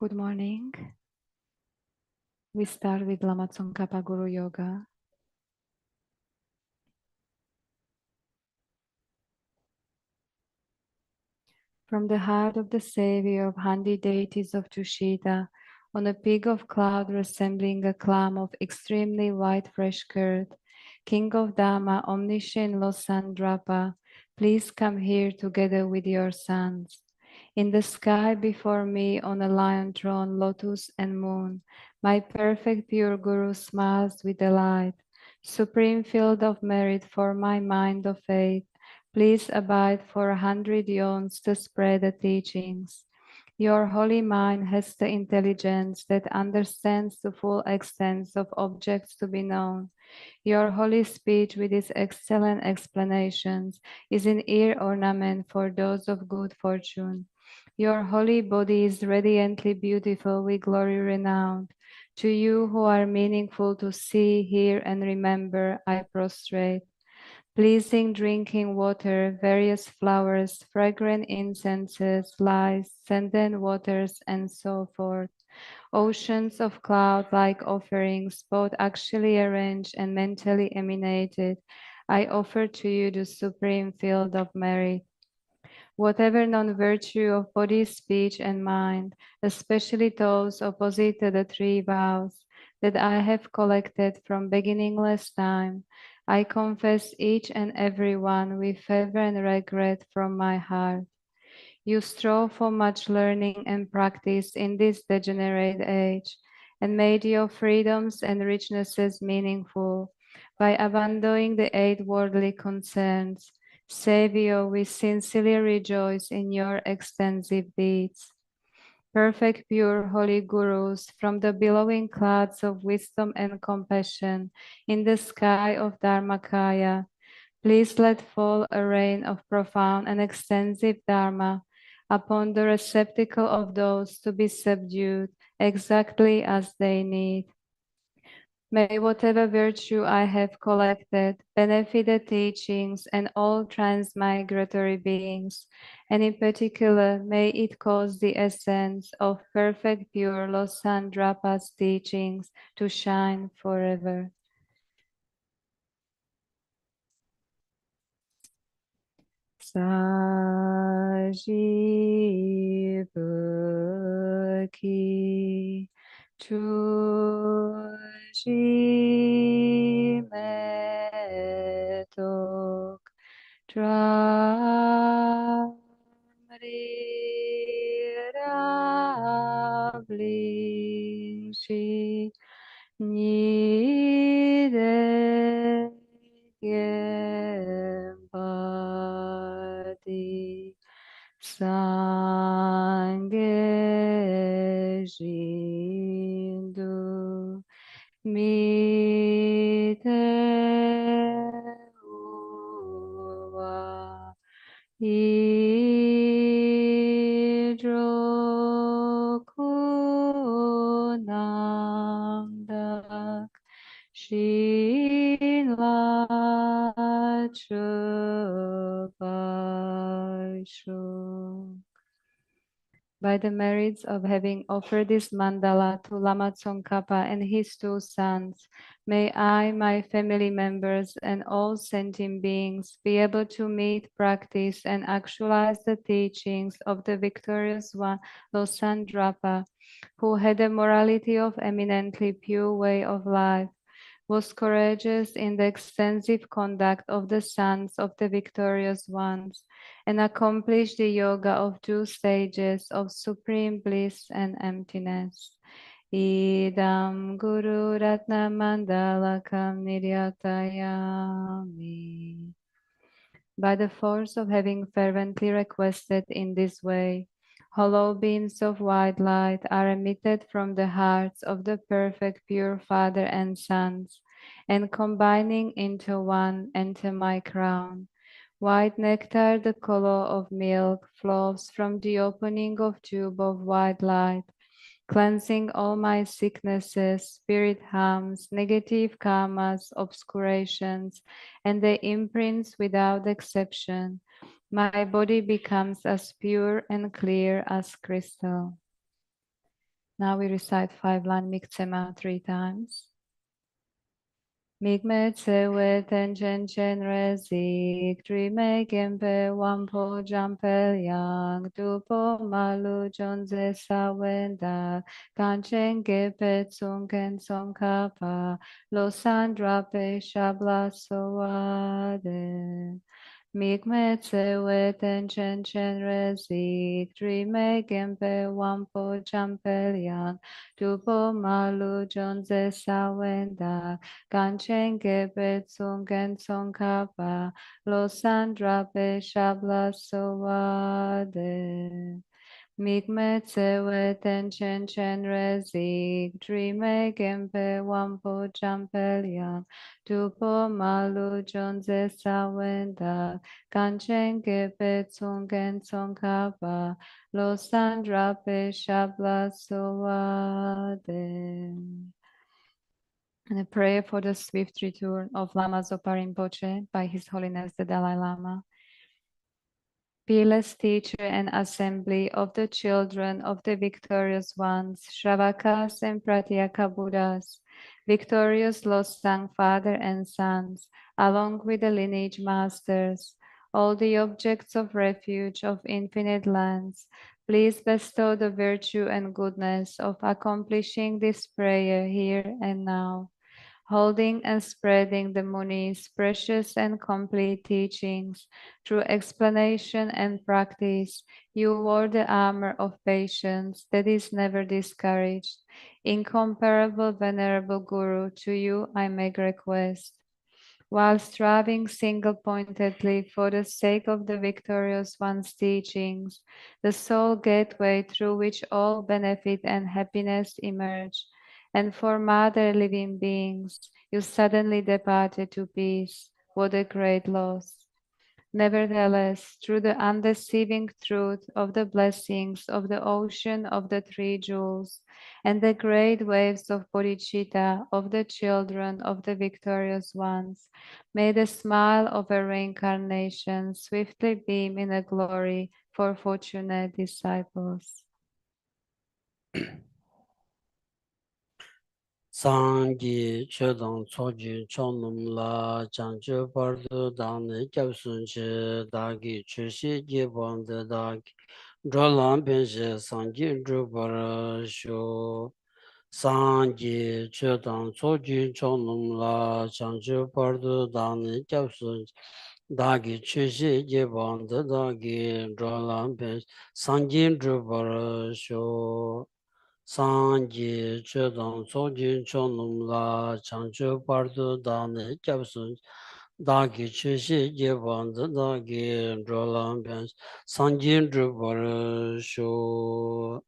Good morning. We start with Lama Tsongkhapa Guru Yoga. From the heart of the savior of 100 deities of Tushita, on a pig of cloud resembling a clam of extremely white fresh curd, King of Dhamma, omniscient Losandrapa, please come here together with your sons. In the sky before me on a lion throne, lotus and moon, my perfect pure Guru smiles with delight. Supreme field of merit for my mind of faith, please abide for 100 yawns to spread the teachings. Your holy mind has the intelligence that understands the full extent of objects to be known. Your holy speech with its excellent explanations is an ear ornament for those of good fortune. Your holy body is radiantly beautiful with glory renowned. To you who are meaningful to see, hear, and remember, I prostrate. Pleasing drinking water, various flowers, fragrant incenses, lice, scented waters, and so forth. Oceans of cloud-like offerings, both actually arranged and mentally emanated, I offer to you the supreme field of merit. Whatever non-virtue of body, speech, and mind, especially those opposite to the three vows that I have collected from beginningless time, I confess each and every one with fervent regret from my heart. You strove for much learning and practice in this degenerate age, and made your freedoms and richnesses meaningful by abandoning the eight worldly concerns. Savior, we sincerely rejoice in your extensive deeds. Perfect, pure, holy gurus, from the billowing clouds of wisdom and compassion in the sky of Dharmakaya, please let fall a rain of profound and extensive Dharma upon the receptacle of those to be subdued exactly as they need. May whatever virtue I have collected benefit the teachings and all transmigratory beings, and in particular may it cause the essence of perfect pure Losandrapa's teachings to shine forever. Sajibaki Chuji Metok Tramri Rablishi Nide Gempati Sangye Jindu Mite Uwa Hidrokunamdak Shila Chubashu. By the merits of having offered this mandala to Lama Tsongkhapa and his two sons, may I, my family members, and all sentient beings be able to meet, practice, and actualize the teachings of the victorious one, Losandrapa, who had a morality of eminently pure way of life, was courageous in the extensive conduct of the sons of the victorious ones, and accomplished the yoga of two stages of supreme bliss and emptiness. Idam Guru Ratna Mandalakam Niryatayami. By the force of having fervently requested in this way, hollow beams of white light are emitted from the hearts of the perfect pure Father and Sons, and combining into one, enter my crown. White nectar, the color of milk, flows from the opening of tube of white light, cleansing all my sicknesses, spirit harms, negative karmas, obscurations, and the imprints without exception. My body becomes as pure and clear as crystal. Now we recite 5-line Miktema 3 times. Migmetse weten chen chen rezik, drime gempe wampo jampel yang, dupo malu jonze sawenda, kanchen gepe tsungen son kapa, losandra pe shabla soade. Migmetse weten chen chen rezik, drime gempe wampo jampel yang, dupo malu jonze sawenda, Ganchen gebet sungen son kapa, losandra pe shabla soade. Migmetse weten chen chen rezik, drime gempe wampo champelion, dupo malu jonze sawenda, ganchen gebet sungen son kapa, losandra pe shabla soade. And a prayer for the swift return of Lama Zopa Rinpoche by His Holiness the Dalai Lama. Peerless teacher and assembly of the children of the victorious ones, Shravakas and Pratyeka Buddhas, victorious Losang father and sons, along with the lineage masters, all the objects of refuge of infinite lands, please bestow the virtue and goodness of accomplishing this prayer here and now, holding and spreading the Muni's precious and complete teachings through explanation and practice. You wore the armor of patience that is never discouraged. Incomparable venerable Guru, to you I make request. While striving single-pointedly for the sake of the victorious one's teachings, the sole gateway through which all benefit and happiness emerge, and for mother living beings, you suddenly departed to peace. What a great loss! Nevertheless, through the undeceiving truth of the blessings of the ocean of the three jewels and the great waves of bodhicitta of the children of the victorious ones, may the smile of a reincarnation swiftly beam in a glory for fortunate disciples. Sangye chodang choji chonum la chancho pardo dane kyabsun che dagi chushi jebande dagi drolam penche sangye drupara sho Sangye chodang choji chonum la chancho pardo dane kyabsun dagi chushi jebande dagi drolam penche sangye drupara sho Sangye chodang tsojin chonum la chancho pardo dane kyabsun dagi chushi jebanda dagi drolam ben sanjin drubar sho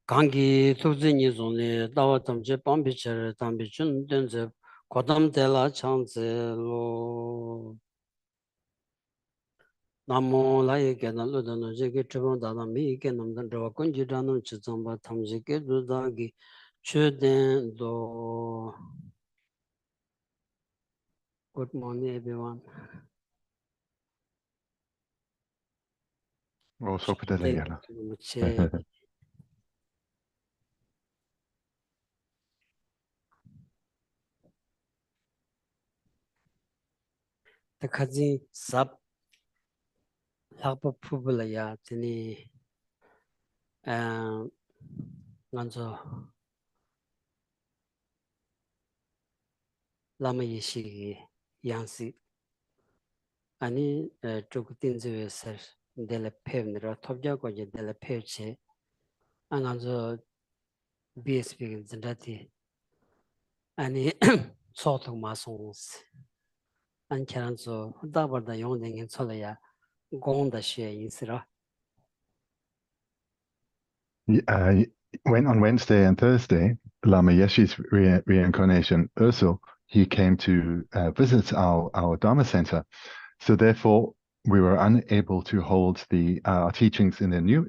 kangi tukzi nizone dawa tamche pambi chere tambi chun denze kodam tela changze lo Namo laye ke na lo dano je ke tribon dada mi ke nam dan drawa kunji dano chi zamba tamje ke do dagi chö den do. Good morning everyone. So på det hela. Che ta khaji sab lakpa phubula ya tini nganzo lama yishi yansi ani chukutin zwe sar dele pev nira thobja ko je dele pev che nganzo BSP zindati ani sotok ma songs an charanzo dabar da yong dengin cholaya gong da she yinsira When on Wednesday and Thursday, Lama Yeshe's reincarnation, Ursul, he came to visit our Dharma center. So therefore, we were unable to hold our teachings in the new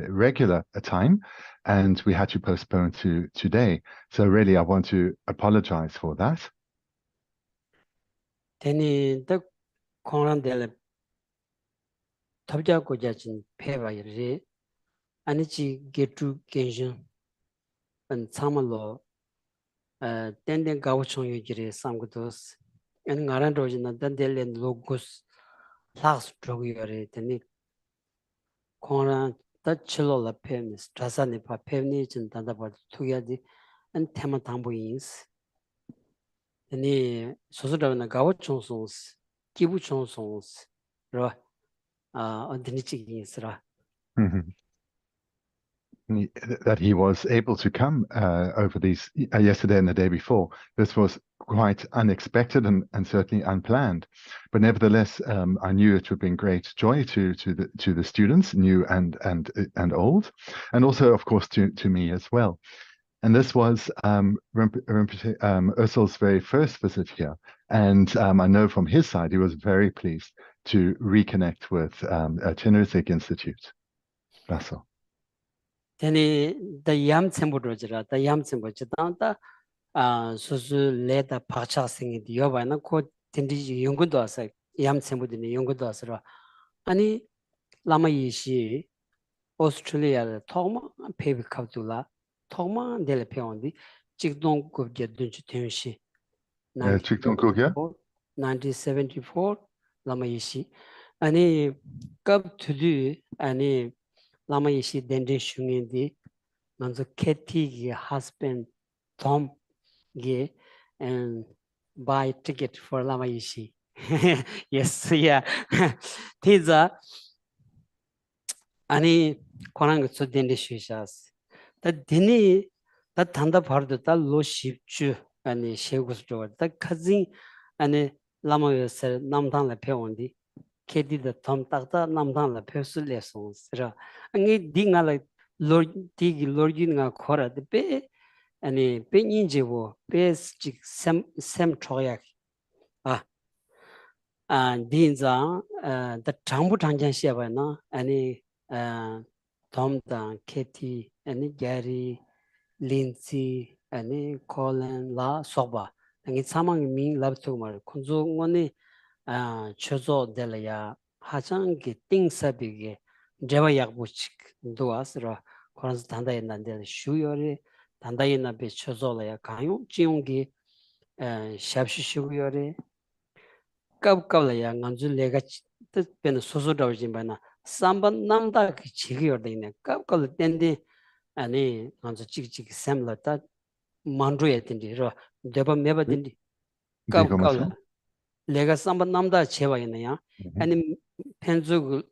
regular time, and we had to postpone to today. So really, I want to apologize for that. Teni da kongran dele thobja ko jachin pheba yiri 아니 지 게투 겐전 안 참말로 땡땡 가오총 유지리 삼고도스 안 가란 로지나 단델렌 로고스 라스 드로기어리 데니 코란 더칠로라 페미스 다사니 파 페미 진단다 버 투야디 안 테마 당보인스 데니 소소다나 가오총 송스 기부총 송스 로 어디니 치기스라 Mhm. That he was able to come over these yesterday and the day before. This was quite unexpected and certainly unplanned, but nevertheless, I knew it would bring great joy to the students, new and old, and also, of course, to me as well. And this was Ursul's very first visit here, and I know from his side he was very pleased to reconnect with Tenerife Institute. That's all. Teni the yam semburojira, the yam semburojita, susu leda pacha singi diobana ko tendi yungudo asa, yam sembudini yungudo asra. Ani lama yishi Australia Toma Paper Kaptula, Toma dele Peondi, Chigdong Gubja Dunchi Tenshi, Chikton 1974, lama yishi. Ani Kub to do, ani lama yishi dende shungindi. 먼저 Kathy's husband Tom ge and buy ticket for Lama Yishi. Yes, yeah. Tiza 아니 권한 것 소된데 쉬샤스. 다 드니 다 단다 바르도 다 로십주 아니 셰고스도 다 카진 아니 라마여서 남당에 배운디 케디다 톰 딱다 남당에 배웠을 레송스라. 아니 딩알라 디기 로진가 코라데 베 아니 베인제고 베스직 샘 초약 딘자 더 장부 장전 시에바나 아니 톰다 케티 아니 게리 린시 아니 콜렌 라 소바 아니 사망이 민 랍토말 콘조원이 초조 델야 하장기 띵사비게 제바 약부식 도와스라 그래서 단다에 난데 슈요리 단다에 나베 초조라야 가요 지용기 샵시슈요리 갑갑라야 간주 내가 뜻변 소소다오지만나 삼번 남다 그 지기어되네 갑갑 땐데 아니 간주 찍찍 샘라다 만주에 된디로 대바 매바 된디 갑갑라 내가 삼번 남다 제와 있네요 아니 펜주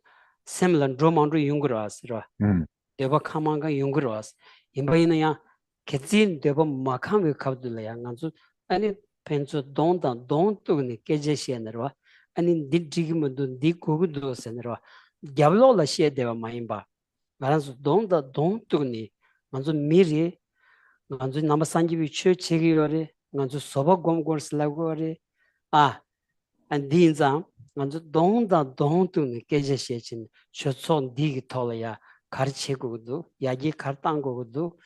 샘란 드로만주 용그라스라 대바 카망가 용그라스 임바이나야 개진 대바 마카미 갑들라야 간주 아니 펜주 돈다 돈도니 깨제시에너와 아니 디지기모도 디고고도세너와 갸블로라 시에데와 마임바 말아서 돈다 돈도니 먼저 미리 먼저 남산지비 최체기요리 먼저 소바곰고스라고리 안딘자 먼저 돈다 돈도니 깨제시에진 쇼촌 디기톨이야 가르치고도 야기 가르땅고도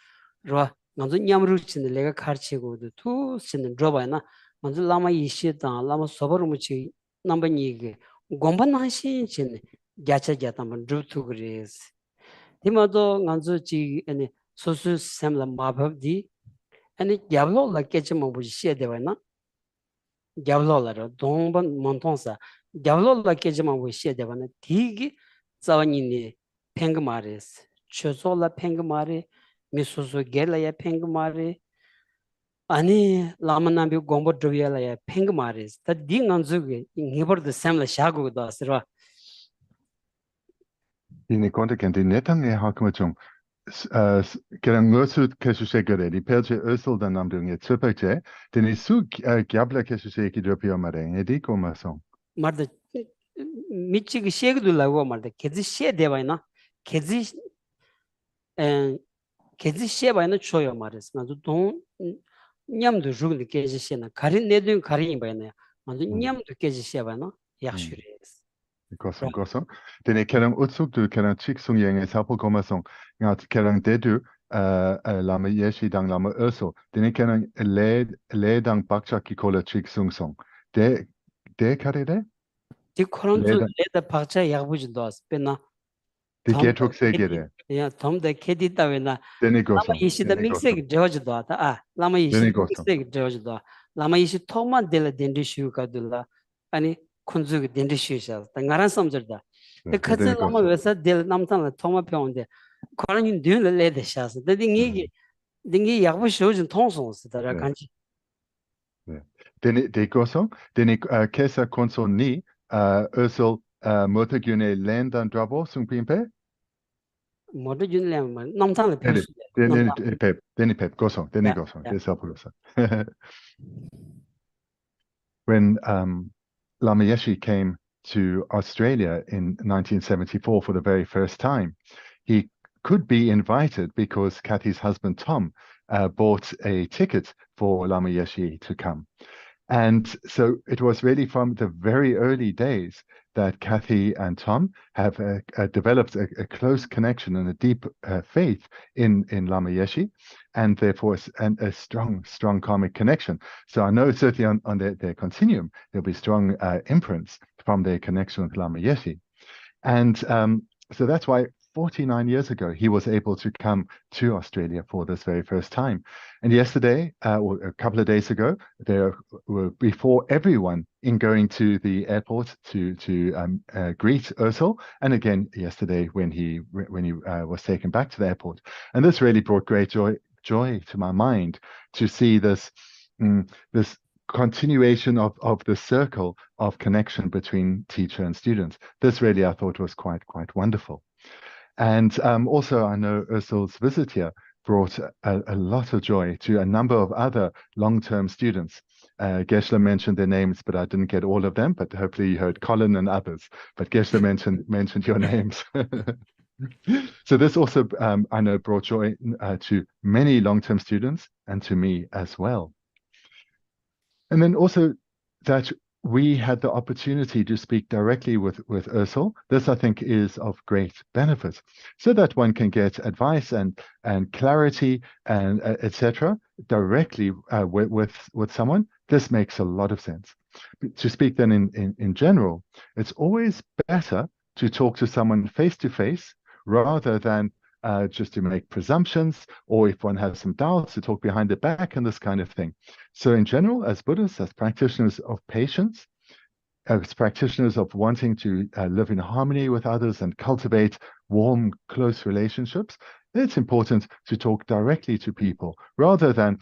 로 먼저 냠루치는 내가 가르치고도 두 신은 줘봐나 먼저 라마 이시다 라마 소버무치 남번이게 곰반하신 신 야차자다만 루트 그레스 디마도 간주지 아니 소수 샘라 마법디 아니 야블로라 깨지면 뭐지 시에되나 야블로라로 동번 몬통사 야블로라 깨지면 뭐지 시에되나 디기 자원이니 팽그마레스 초솔라 팽그마레 미소소 게라야 팽그마레 아니 라만나비 곰보 드비야라야 팽그마레스 다 딩안즈게 니버드 샘라 샤고도 아스라 이니 콘테켄티 네탕에 하크마총 그냥 무엇을 계수세거래 리페르체 어슬다 남동에 츠퍼체 데니 수 갸블라 계수세기 드피어 마레 에디 코마송 말다 미치기 셰그둘라고 말다 계지 셰 대바이나 계지 계지 셰바이나 초요 말스 나도 돈 냠도 죽는 계지 셰나 가린 내도 가린이 바이나 나도 냠도 계지 셰바이나 약슈레스 고소 데니 그냥 우측도 그냥 직송행의 사포 코마송 야 그냥 데두 라마 예시당 라마 어소 데니 그냥 레당 박차키 콜라 직송송 데 카레데 디 코론주 레다 박자 약부진도 왔으나 The get hook say get Yeah, Tom the Kedi Tavena. Then it goes Lama on. Ishi the mixing George Dota. Lama Ishi Then the it goes on. mixing George Dota. Lama Ishi Toma de la Dendishu Kadula. Ani Kunzu Dendishu shells. The Ngaran Samjada. The Then cousin it goes Lama on. Vesa del Namtan Toma Pionde. Corin do the leather shells. The dingy Yabu shows in tonsons that are country. Then it goes on. Then it Kesa Consul Ni Ursel Motagune Land and Drabo Sung Pimpe. Motor Junlam, Namtan the Then it pep goes on. Then it goes on. Yeah. Yes, I'll When Lama Yeshe came to Australia in 1974 for the very first time, he could be invited because Kathy's husband Tom bought a ticket for Lama Yeshe to come. And so it was really from the very early days that Kathy and Tom have developed a close connection and a deep faith in Lama Yeshe, and therefore a strong karmic connection. So I know certainly on their continuum, there'll be strong imprints from their connection with Lama Yeshe. And so that's why 49 years ago, he was able to come to Australia for this very first time. And yesterday, or a couple of days ago, there were before everyone in going to the airport to greet Ursel, and again yesterday when he was taken back to the airport. And this really brought great joy to my mind to see this this continuation of the circle of connection between teacher and student. This really I thought was quite wonderful. And also, I know Ursul's visit here brought a lot of joy to a number of other long-term students. Geshe mentioned their names, but I didn't get all of them. But hopefully you heard Colin and others. But Geshe mentioned your names. So this also, I know, brought joy to many long-term students and to me as well. And then also that we had the opportunity to speak directly with Ursel. This, I think, is of great benefit, so that one can get advice and clarity and etc. directly with someone. This makes a lot of sense. To speak then in general, it's always better to talk to someone face to face rather than just to make presumptions, or if one has some doubts, to talk behind the back and this kind of thing. So in general, as Buddhists, as practitioners of patience, as practitioners of wanting to live in harmony with others and cultivate warm, close relationships, it's important to talk directly to people rather than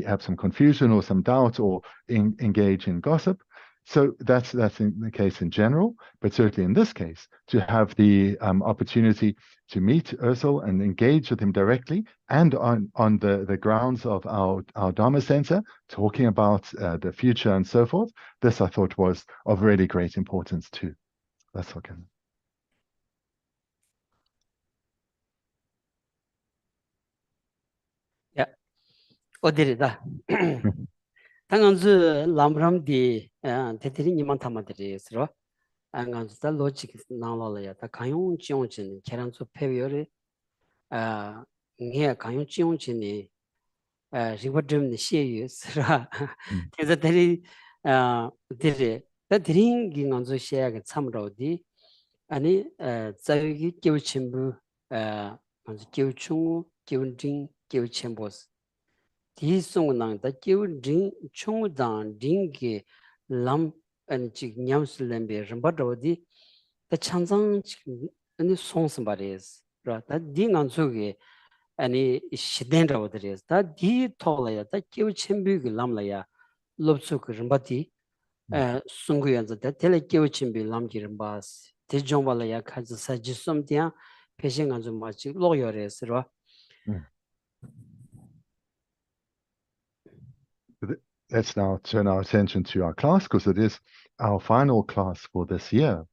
have some confusion or some doubt or engage in gossip. So that's in the case in general, but certainly in this case, to have the opportunity to meet Ursel and engage with him directly and on the grounds of our Dharma Center, talking about the future and so forth, this I thought was of really great importance too. That's okay. Yeah. 어디다. 당연히 람람디 대대리님만 담아드리겠어요. 안간다 로직 나올라야 다 강용 지용진 계란수 페비어리 네 강용 지용진이 리버드는 시에유스라 그래서 대리 대리 대리인 간주 시에가 참로디 아니 자유기 교침부 먼저 교충 교진 교침보스 디송낭 다 교진 총장 딩게 람 안치 냠슬렘베 럼바도디 다 찬장 아니 송스바레스 라다 딩안속에 아니 시덴라오드레스 다 디톨라야 다 교침비기 람라야 롭수크 럼바티 숭구연자 다 텔레 교침비 람기 럼바스 대종발라야 카즈 사지솜디야 패싱한 좀 마치 로여레스로 Let's now turn our attention to our class, because it is our final class for this year.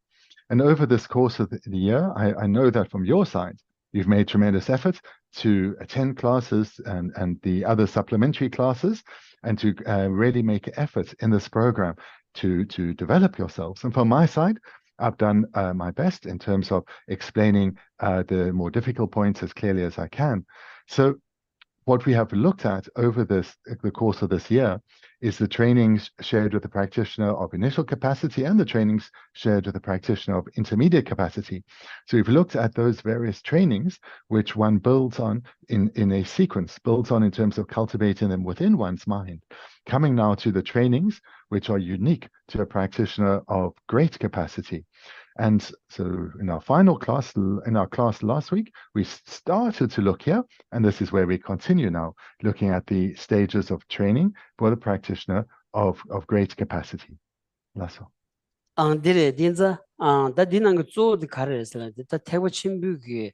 And over this course of the year, I know that from your side, you've made tremendous effort to attend classes and the other supplementary classes, and to really make effort in this program to develop yourselves. And from my side, I've done my best in terms of explaining the more difficult points as clearly as I can. So what we have looked at over the course of this year is the trainings shared with the practitioner of initial capacity and the trainings shared with the practitioner of intermediate capacity. So we've looked at those various trainings which one builds on in a sequence, builds on in terms of cultivating them within one's mind. Coming now to the trainings which are unique to a practitioner of great capacity. And so in our final class, in our class last week, we started to look here, and this is where we continue now, looking at the stages of training for the practitioner of great capacity. Lasso. dire dinza da dinang zo de karesla da tewa chimbu gi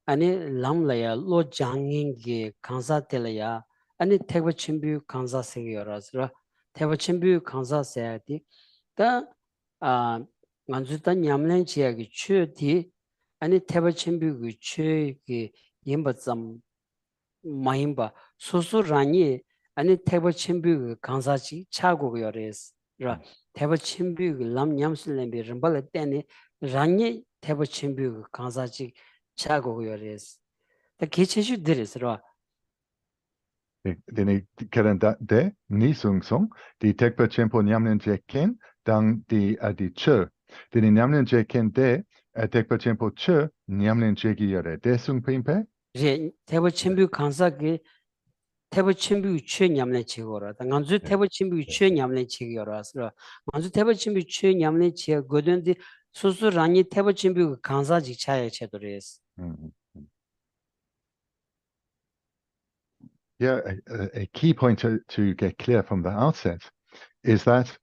ani lamla ya lo janging gi kansa tela ya ani tewa chimbu kansa se yorasra tewa chimbu kansa se di da nganzu da nyamlen chiya gi chu di ani tewa chimbu gi chu gi yimba zam mahimba soso rani ani tewa chimbu gi kansa chi chago gi yores ra tewa chimbu lam nyamsullembe rimbala teni rangi tewa chimbu kansachi chago yores ta kecheshu diris ro Dini keren de ni sung sung di tekpa chempo nyamnen je ken dang di che dini nyamnen je ken de tekpa chempo che nyamnen je gi yore de sung pimpe re tewa chimbu kansa tewa chimbu che nyamne chigora ta nganzu tewa chimbu che nyamne chigora asra nganzu tewa chimbu che nyamne chi godon di susu rangi tewa chimbu kansa ji chaya chedores Yeah, a key point to get clear from the outset is that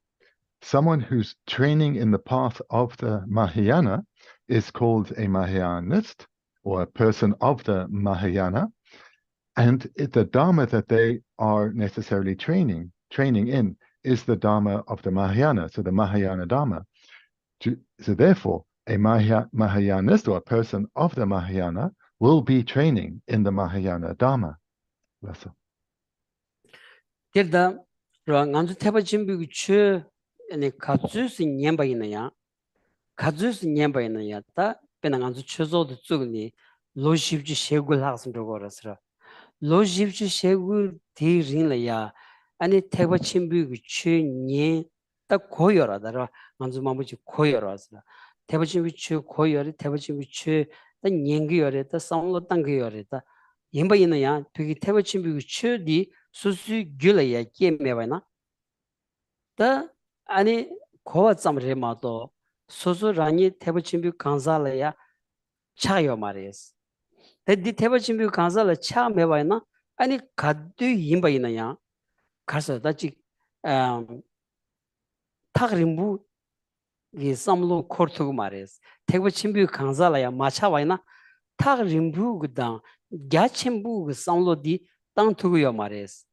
someone who's training in the path of the Mahayana is called a Mahayanist or a person of the Mahayana. And the Dharma that they are necessarily training in is the Dharma of the Mahayana, so the Mahayana Dharma. So therefore, a Mahayanist or a person of the Mahayana will be training in the Mahayana Dharma. Tirda nganzu tepa chimbu chu katsusi nyemba ina ya katsusi nyemba ina ya ta pena nganzu chuzo de tsugni lo shibju shegu laksan rogo rasra lo shibju shegu di rinla ya ani tepa chimbu chu nye ta koyora dara nganzu mamuchi koyora rasra tepa chimbu chu koyori tepa chimbu chu ta nyengi yore ta samlo tangi yore ta yemba ina ya tuki tepa chimbu chu di 수수 gyulaya kiemewayna ta ani kowa tsamre mato susu rangi teba chimbu kanzala ya chayo mares ta di teba chimbu kanzala cha mewayna ani kaddu yimbayina ya karsa da chik tak rimbu gi samlo kortugu mares teba chimbu kanzala ya macha wayna tak rimbu gudang gya chimbu samlo di tang tugu yo mares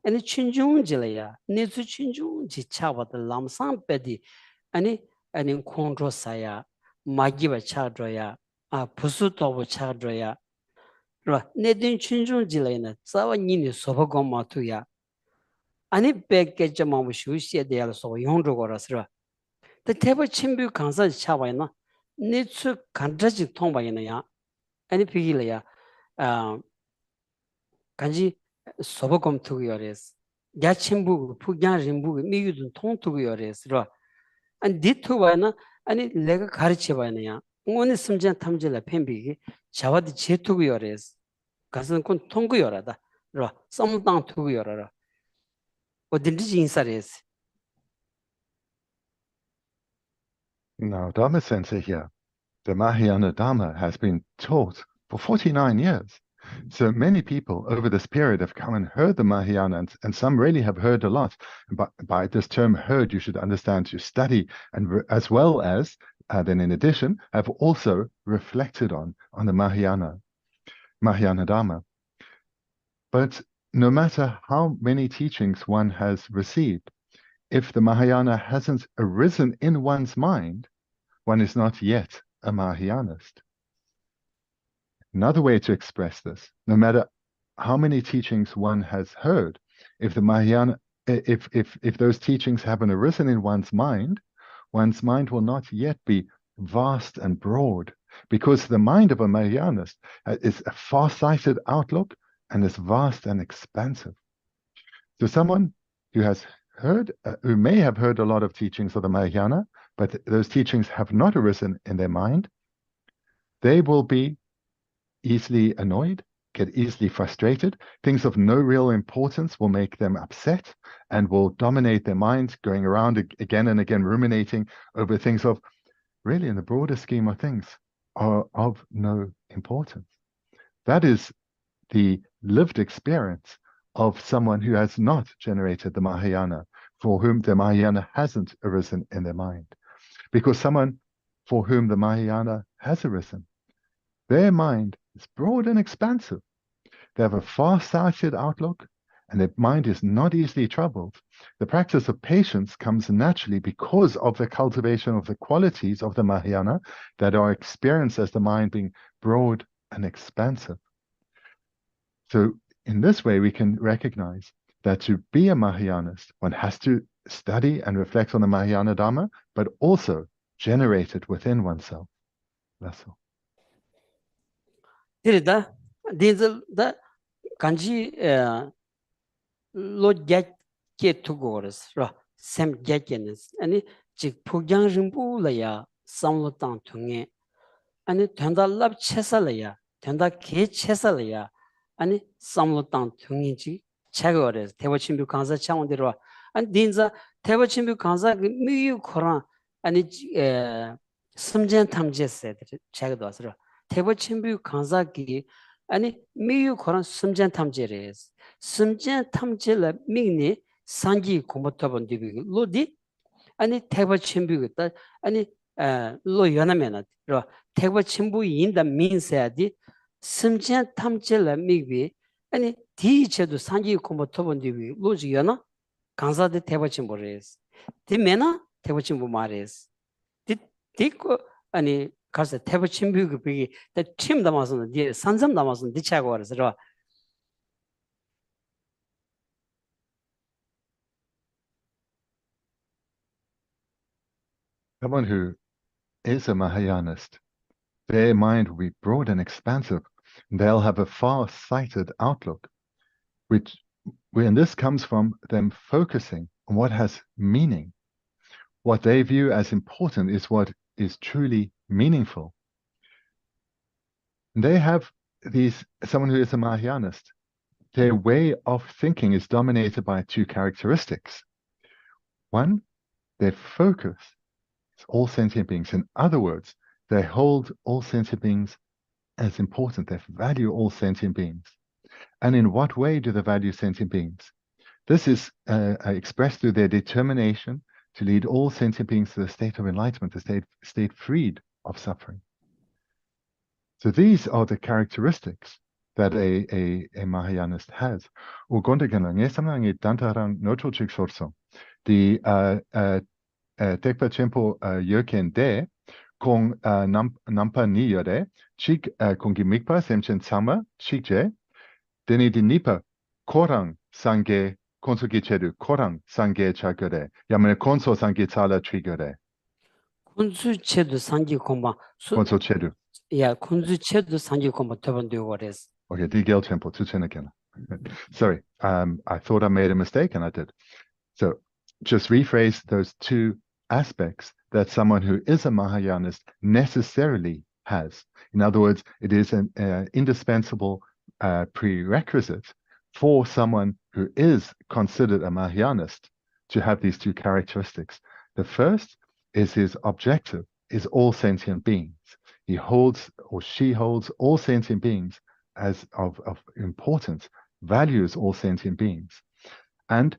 ani chinjung jilaya nezu chinjung ji chawat lamsang pedi ani kontro saya magiba chadroya pusu tobo chadroya ro nedin chinjung jilaya na zawa nini soba goma tu ya ani peke jamamu shushye de yala so yongro gorasra ta teba chimbu kansa chawaya na nezu kandraji tongba yana ya ani pigila ya 간지 소보검 투기어레스 야침부 푸냐 림부 미유든 통투기어레스로 안 디투바나 아니 내가 가르쳐 봐야냐 오늘 심전 탐질라 펜비기 자와디 제투기어레스 가서는 건 통구여라다 로 썸땅 투기어라라 어딘지 인사레스 Now, Dharma Sensei here, the Mahayana Dharma has been taught for 49 years. So many people over this period have come and heard the Mahayana, and some really have heard a lot. But by this term heard, you should understand to study, and as well as then in addition, have also reflected on the Mahayana Dharma. But no matter how many teachings one has received, if the Mahayana hasn't arisen in one's mind, one is not yet a Mahayanist. Another way to express this, no matter how many teachings one has heard, if the Mahayana, if those teachings haven't arisen in one's mind will not yet be vast and broad, because the mind of a Mahayanist is a far-sighted outlook and is vast and expansive. So someone who has heard, who may have heard a lot of teachings of the Mahayana, but those teachings have not arisen in their mind, they will be easily annoyed, get easily frustrated. Things of no real importance will make them upset and will dominate their minds, going around again and again, ruminating over things of really, in the broader scheme of things, are of no importance. That is the lived experience of someone who has not generated the Mahayana, for whom the Mahayana hasn't arisen in their mind. Because someone for whom the Mahayana has arisen, their mind is broad and expansive. They have a far-sighted outlook, and their mind is not easily troubled. The practice of patience comes naturally because of the cultivation of the qualities of the Mahayana that are experienced as the mind being broad and expansive. So in this way, we can recognize that to be a Mahayanist, one has to study and reflect on the Mahayana Dharma, but also generate it within oneself. That's all. Dirida, da kanji lo get to gores, sem getness, and jik pugyang rimbu la ya, samlo tang tunge, and tenda lab chesalaya, tenda ke chesalaya, and samlo tang tungi chagores, tewachimbu kanza chawandira, and dinza tewachimbu kanza miyu koran, and samjan tamje said chagadosra. tewachimbu kanza ki, and miyu koran samjan tamjeres. Samjan tamjela migni sangi kumotaban dibi lodi, and tewachimbu, and lo yanamena, tewachimbu in the means adi, samjan tamjela migbi, and teacher do sangi kumotaban dibi loji yana, kanza de tewachimbu res. Di mena tewachimbu mares. Diko 아니 가서 태부 침부 그게 팀 담아서 이제 산점 담아서 뒤차고 그래서 Someone who is a Mahayanist, their mind will be broad and expansive. They'll have a far-sighted outlook, and this comes from them focusing on what has meaning. What they view as important is what is truly meaningful. And they have someone who is a Mahayanist, their way of thinking is dominated by two characteristics. One, their focus is all sentient beings. In other words, they hold all sentient beings as important. They value all sentient beings. And in what way do they value sentient beings? This is expressed through their determination to lead all sentient beings to the state of enlightenment, the state freed of suffering. So these are the characteristics that a Mahayanist has. The Tekpa Chempo Yoken de kong nampa niyore chik kongi mikpa semchen sama chikje deni di nipa korang sange konsogi chedu korang sange chagore yamane konso sange tsala trigore 군수 체도 상기 공방 konso chedu. 야 군수 체도 상기 공방 더번되고 그래서 Okay, Digel Temple, again. Sorry, I thought I made a mistake and I did. So just rephrase those two aspects that someone who is a Mahayanist necessarily has. In other words, it is an indispensable prerequisite for someone who is considered a Mahayanist to have these two characteristics. The first is his objective is all sentient beings. He holds or she holds all sentient beings as of importance, values all sentient beings. And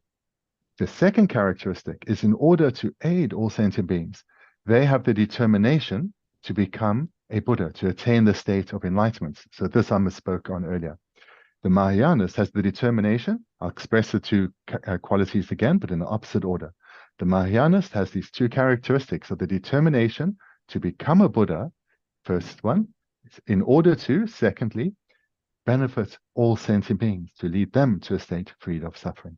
the second characteristic is in order to aid all sentient beings, they have the determination to become a Buddha, to attain the state of enlightenment. So this I misspoke on earlier. The Mahayanist has the determination. I'll express the two qualities again, but in the opposite order. The Mahayanist has these two characteristics of the determination to become a Buddha, first one, in order to, secondly, benefit all sentient beings, to lead them to a state freed of suffering.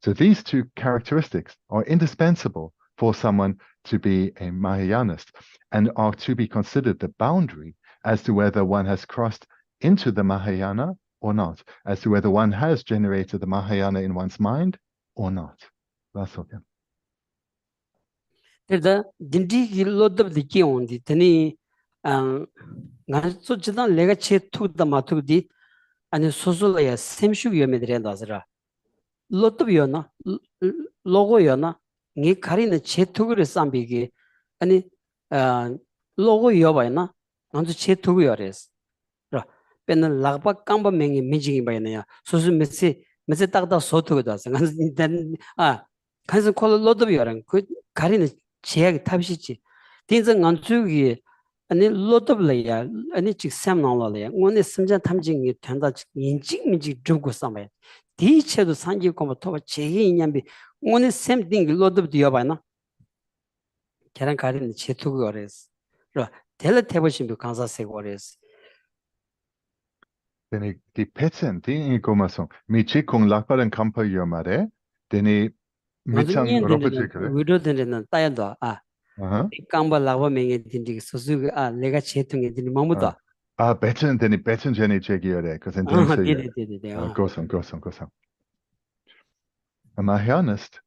So these two characteristics are indispensable for someone to be a Mahayanist and are to be considered the boundary as to whether one has crossed into the Mahayana or not, as to whether one has generated the Mahayana in one's mind or not. That's okay. 그래서 딘디기 로드브디 끼온디 드니 나서 지단 내가 제투다 마투디 아니 소소라야 샘슈 위험에들한다서라 로드비요나 로고요나 니 가리는 제투그를 쌈비기 아니 로고 여바이나 먼저 제투그요레스 라 빼는 락바 깜바 맹이 미징이 바이나야 소소 메시 딱다 소투고다서 아 간서 콜 로드비요랑 그 가리는 제약이 탑시지 딘정 안주기 아니 로드블이야 아니 직 샘나올래야 오늘 심장 탐진이 된다 인직민지 주고 싸매 디체도 산지고 또 제기 인연비 오늘 샘딩 로드브 여봐나 계란 가리는 제투고 그래서 텔레테버신도 강사세고 그래서 Deni di petsen di ingomason. Michi kung lakparan kampa yomare. Deni michang ropachi kare. 위로되는 따야도 깜바 라바 맹에 딘디 소수 내가 제통에 딘디 마무다 Betten deni betten jeni chegiore. Because in 네네네네 gosan. A Mahayanist,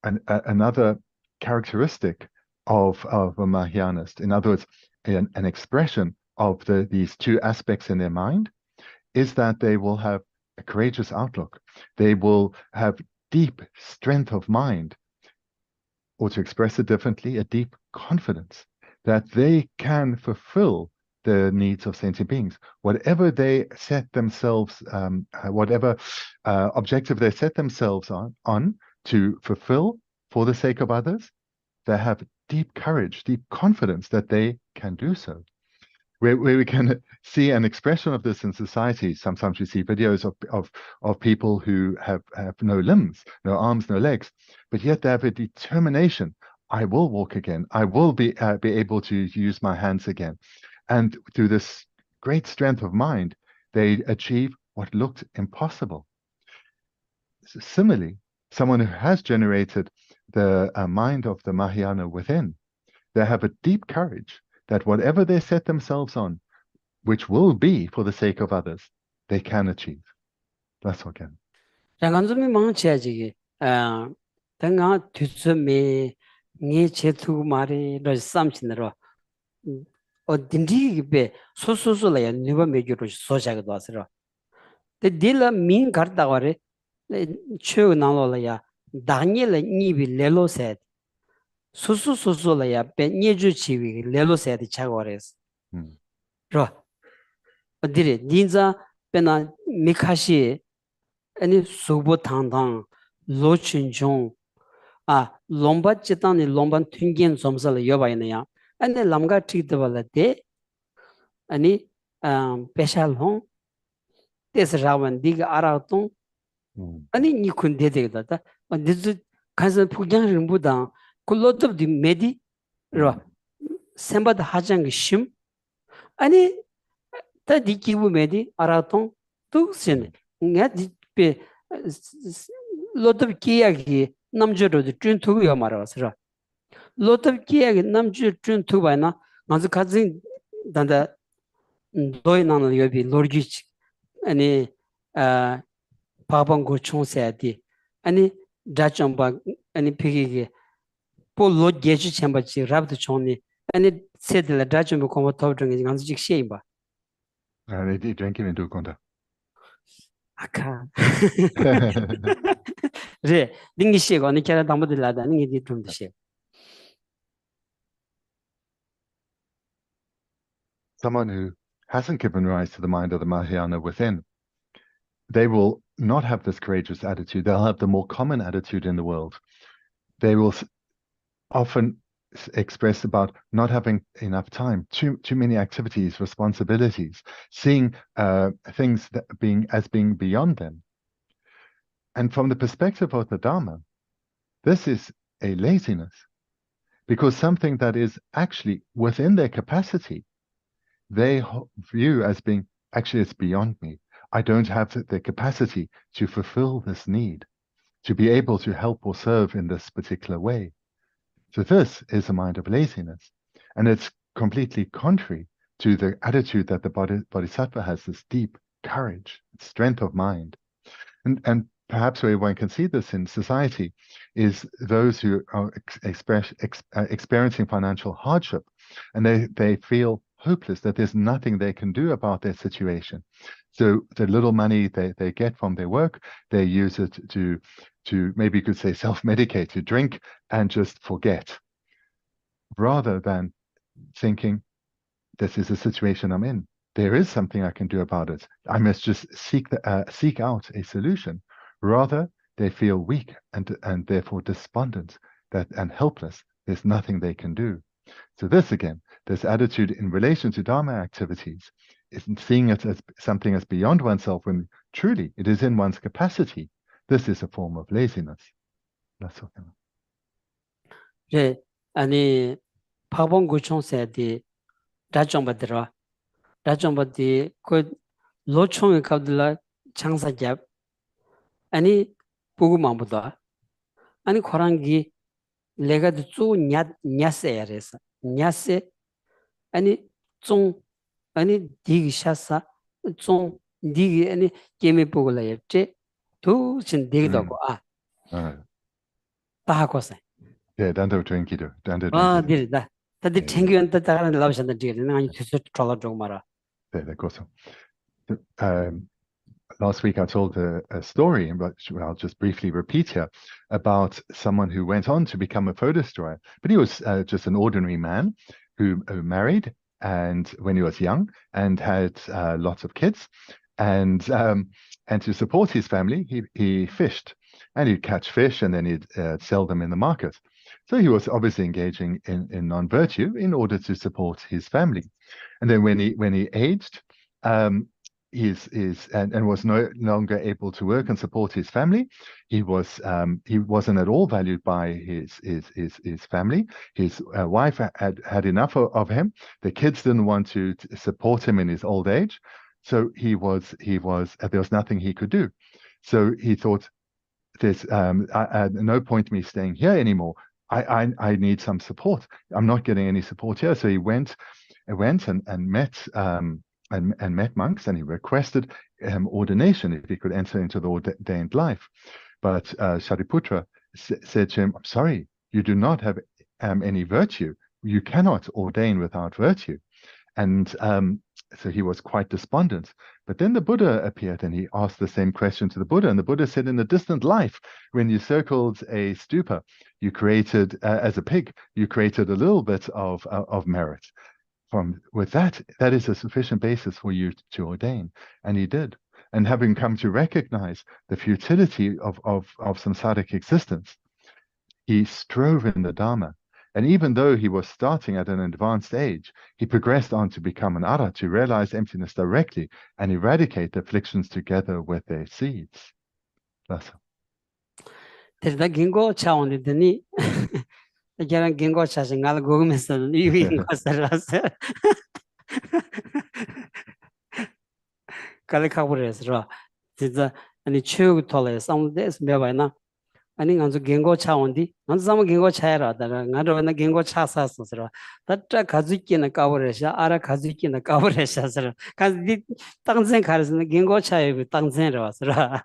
another characteristic of a Mahayanist, in other words, an expression of these two aspects in their mind, is that they will have a courageous outlook. They will have deep strength of mind, or to express it differently, a deep confidence that they can fulfill the needs of sentient beings. Whatever they set themselves, whatever objective they set themselves on to fulfill for the sake of others, they have deep courage, deep confidence that they can do so. Where we can see an expression of this in society. Sometimes we see videos of people who have no limbs, no arms, no legs, but yet they have a determination. I will walk again. I will be able to use my hands again. And through this great strength of mind, they achieve what looked impossible. Similarly, someone who has generated the mind of the Mahayana within, they have a deep courage that whatever they set themselves on, which will be for the sake of others, they can achieve. That's what can. 장관님이 망치야지. 내가 뒤쯤에 네 제투 말이를 삼신으로 딘디게 소소소라야 누가 매주로 소자가도 왔어요. 딜라 민 갔다와래. 최고 나올라야 다니엘 니비 레로세 소소소소라야 베니주 치위 레로세디 차고레스. 로 어디래 닌자 베나 미카시 아니 수보탕당 로친종 롬바 지단이 롬반 튕긴 점설 여바이네야 아니 람가 튀드발데 아니 페샬홍 데스라원 디가 알아통 아니 니군 데데다 니즈 간서 부장님보다 콜로트디 메디 로 셈바드 하장 심 아니 다 디키부 메디 알아통 두신 nga pe lotab kiyagi namjuro de chun thugu yo marasra lotab kiyagi namju chun thuba na ngazu kazin danda doi nana yobi lorgich ani paban go chonse adi ani dachamba ani pigigi po lo geju chamba chi rabdu choni ani sedla dachamba komo tawdring ngazu jik sheiba They drinking into conta. 아까 네 링기시고 어느 캐라 담보들라다는 게 좀 드시. Someone who hasn't given rise to the mind of the Mahayana within, they will not have this courageous attitude. They'll have the more common attitude in the world. They will often express about not having enough time, too many activities, responsibilities, seeing things that being beyond them. And from the perspective of the Dharma, this is a laziness, because something that is actually within their capacity, they view as being, actually it's beyond me. I don't have the capacity to fulfill this need, to be able to help or serve in this particular way. So this is a mind of laziness, and it's completely contrary to the attitude that the Bodhisattva has, this deep courage, strength of mind. And perhaps where one can see this in society is those who are experiencing financial hardship, and they feel hopeless, that there's nothing they can do about their situation. So the little money they get from their work, they use it to maybe you could say self-medicate, to drink and just forget, rather than thinking, this is a situation I'm in. There is something I can do about it. I must just seek out a solution. Rather, they feel weak and therefore despondent and helpless. There's nothing they can do. So this again, this attitude in relation to Dharma activities, is seeing it as something as beyond oneself when truly it is in one's capacity. This is a form of laziness. That's okay. 예, 아니 파봉구청세디 라정바들어 라정바디 그 로총의 가들라 장사잡 아니 보고만보다 아니 코랑기 내가 또 냐세야레서 냐세 아니 좀 아니 디기샤사 좀 디기 아니 게임에 보고라였지 도신 디기도고 다하고서 예, 단도 드링기도 단도 아 드링기도. 디다 다들 챙겨한다 다른 라우션다 디는 아니 계속 trol러 말아 네, of course. Last week I told a story, which I'll just briefly repeat here, about someone who went on to become a photo destroyer. But he was just an ordinary man who married and when he was young and had lots of kids. And to support his family, he fished. And he'd catch fish and then he'd sell them in the market. So he was obviously engaging in non-virtue in order to support his family. And then when he aged, and was no longer able to work and support his family. He wasn't at all valued by his family. His wife had enough of him. The kids didn't want to support him in his old age, so there was nothing he could do. So he thought, there's no point me staying here anymore. I need some support. I'm not getting any support here. So he went and met monks, and he requested ordination if he could enter into the ordained life. But Shariputra said to him, I'm sorry, you do not have any virtue. You cannot ordain without virtue. And so he was quite despondent. But then the Buddha appeared and he asked the same question to the Buddha. And the Buddha said, in a distant life, when you circled a stupa, you created, as a pig, you created a little bit of merit. With that is a sufficient basis for you to ordain. And he did. And having come to recognize the futility of samsaric existence, he strove in the Dharma. And even though he was starting at an advanced age, he progressed on to become an Arhat, to realize emptiness directly and eradicate the afflictions together with their seeds. That's all. 대다 긴고 차원이더니 저런 긴고 차신 갈 고금에서 이긴 것을 알았어. 갈카브레스로 진짜 아니 최고 톨에 상대에서 매바나 아니 간주 긴고 차원디 간주 사람 긴고 차야라다 나도 긴고 차사서서 다다 가지기는 까버려서 알아 가지기는 까버려서 간디 땅생 가르스는 긴고 차에 땅생으로 왔어라.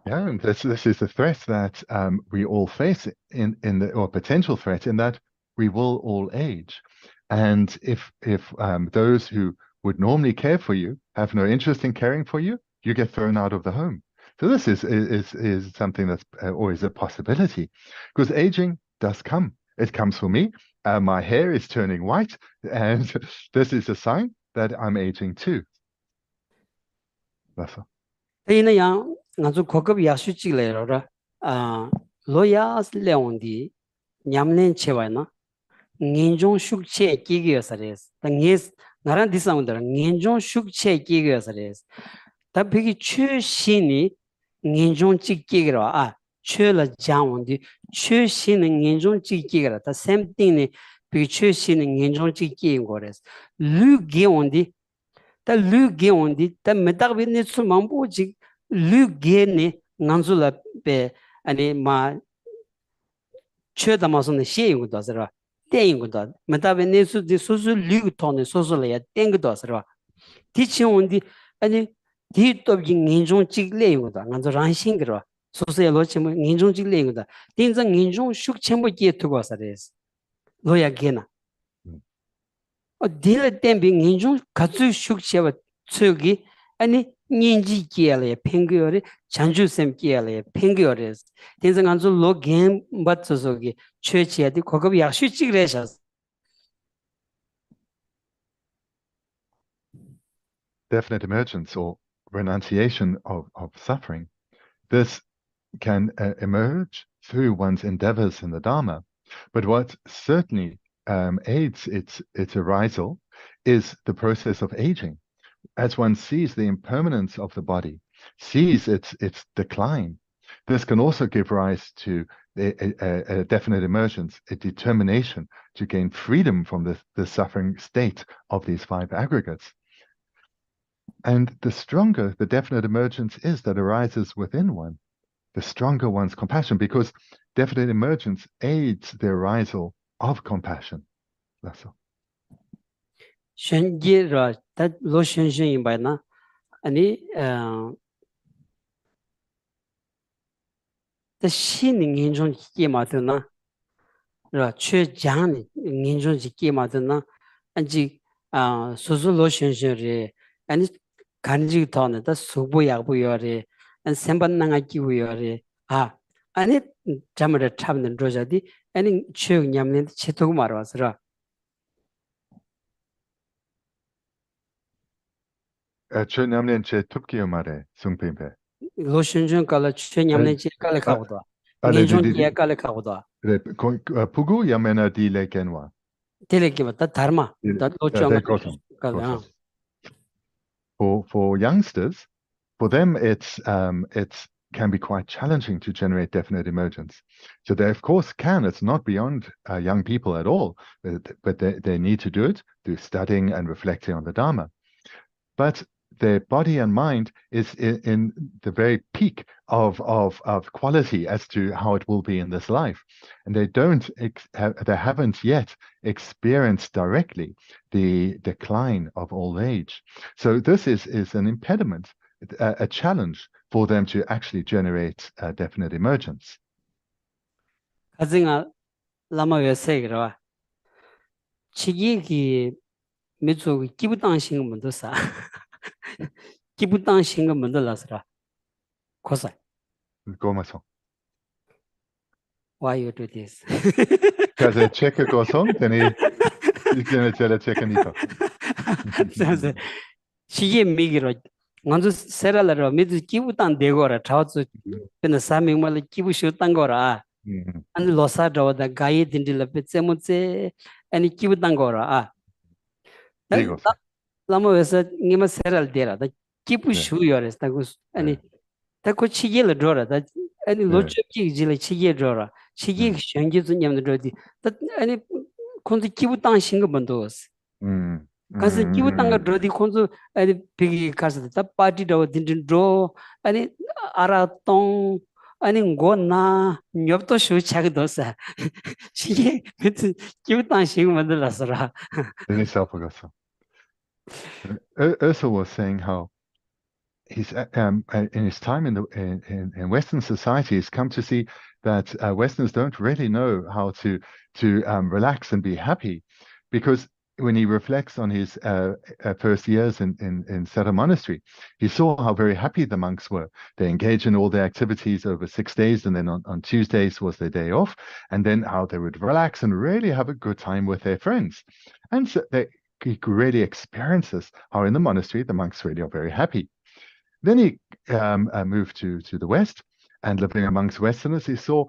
Yeah, and this is a threat that we all face or potential threat in that we will all age, and if those who would normally care for you have no interest in caring for you, you get thrown out of the home. So this is something that's always a possibility, because aging does come. It comes for me. My hair is turning white, and this is a sign that I'm aging too. That's all. 이는 아주 고급 약수직래로라 로야 레온디 냠낸 체와나 인종 숙체 기기여서레스 당예 나란 디사운들 인종 숙체 기기여서레스 답이 최신이 인종 직기기로 최라 장원디 최신은 인종 직기기라 다 샘띵이 비 최신은 인종 직기인 거레스 루게온디 다 루게온디 다 메다비니 수망보지 루게니 난줄라 베 아니 마 최다마선의 시행도 하더라 땡이거든. 맞다베 내수지 소수 류톤의 소수를 땡거도 서로. 디치온디 아니 디톱지 인종 찍래요다. 먼저 란싱그로. 소수에 놓치면 인종 찍래요다. 딘정 인종 숙청부 기토고 서레스. 로야게나. 딜 템비 인종 가주 숙체와 측이 아니 인지 기엘에 팽거리 장주샘 기엘에 팽거리스. 딘정 안주 로겐 맞서서기 최치에디 고급 약수 찍래셔. Definite emergence or renunciation of suffering. This can emerge through one's endeavors in the Dharma. But what certainly aids its arisal is the process of aging. As one sees the impermanence of the body, sees its decline, this can also give rise to a definite emergence, a determination to gain freedom from the suffering state of these five aggregates. And the stronger the definite emergence is that arises within one, the stronger one's compassion, because definite emergence aids the arisal of compassion. That's all. Shenjira that lo shenjin by na ani the shin injong ki ma de na ra chue jang injong ki ma de na anji so so lo shenjin re ani 간지 더는 수부 약부 요래 안 semban ki 요래 아니 잠을 참는 로자디 아니 추억 냠는 치토고 말아서라 Chönamlen che tupkiyo mare sungpimpe. 로션준 깔라 추억 냠는 치 깔라 가고도 Ale 인존 예 깔라 가고도 pugu yamena di lekenwa. 텔레기 맞다 다르마 다 로션 깔라 For youngsters, for them it's can be quite challenging to generate definite emergence. So they of course can. It's not beyond young people at all, but they need to do it through studying and reflecting on the Dharma. But their body and mind is in the very peak of quality as to how it will be in this life, and they haven't yet experienced directly the decline of old age. So this is an impediment, a challenge for them to actually generate definite emergence. 가증아 라마 외세기라 치기기 미주 기부당신 문도 사 기부당신 거 문도 라스라 고사 Gomason. why you do this Because a checker goes on, then he's going to tell a checker nito. 시기 미기로 먼저 세라라로 미주 기부당 되고라 자주 근데 사명말 기부쇼당 거라 아니 로사도다 가이 딘딜라 베세모체 아니 기부당 거라 라마 외서 니마 세랄 데라 다 기부쇼요레스 다고 아니 다고 치기를 줘라 다 아니 로츠기 지를 치기 줘라 치기 현기즈 냠들어디 다 아니 콘도 기부당 신거 번도스 가서 기부당가 들어디 콘도 아니 비기 가서 다 파티도 딘딘로 아니 아라똥 아니 고나 녀도 쇼차기도사 시기 그 기부당 신거 만들었어라 Then he self-forgot. Ursula was saying how he's in his time in Western society, he's come to see that Westerners don't really know how to relax and be happy, because when he reflects on his first years in Seta Monastery, he saw how very happy the monks were. They engaged in all their activities over 6 days, and then on Tuesdays was their day off, and then how they would relax and really have a good time with their friends. And so he could really experience this, how in the monastery, the monks really are very happy. Then he moved to the West, and living amongst Westerners, he saw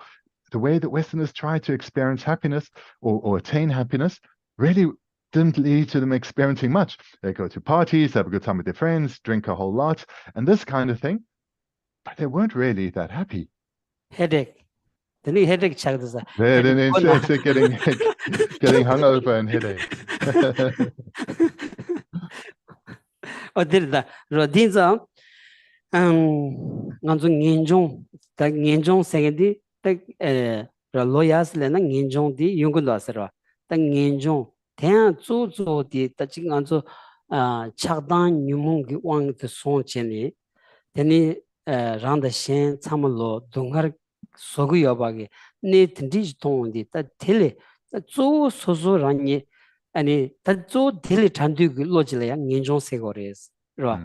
the way that Westerners try to experience happiness or attain happiness really didn't lead to them experiencing much. They go to parties, have a good time with their friends, drink a whole lot, and this kind of thing, but they weren't really that happy. Headache. Then he headache chagdasa. Then it's getting hungover and headache. 어디다 로딘자 nganzu ngenjong sengendi tak loyas lena ngenjong di yungul asra ngenjong ten zo zo di ta jing an zo chagdan nyumung gi wang de song cheni teni rang da shen chamlo dongar sogu yobagi ne tindi tong di ta tele ta zo so zo rangni ani ta zo tele chandu gi lojile ya ngenjong se gores ro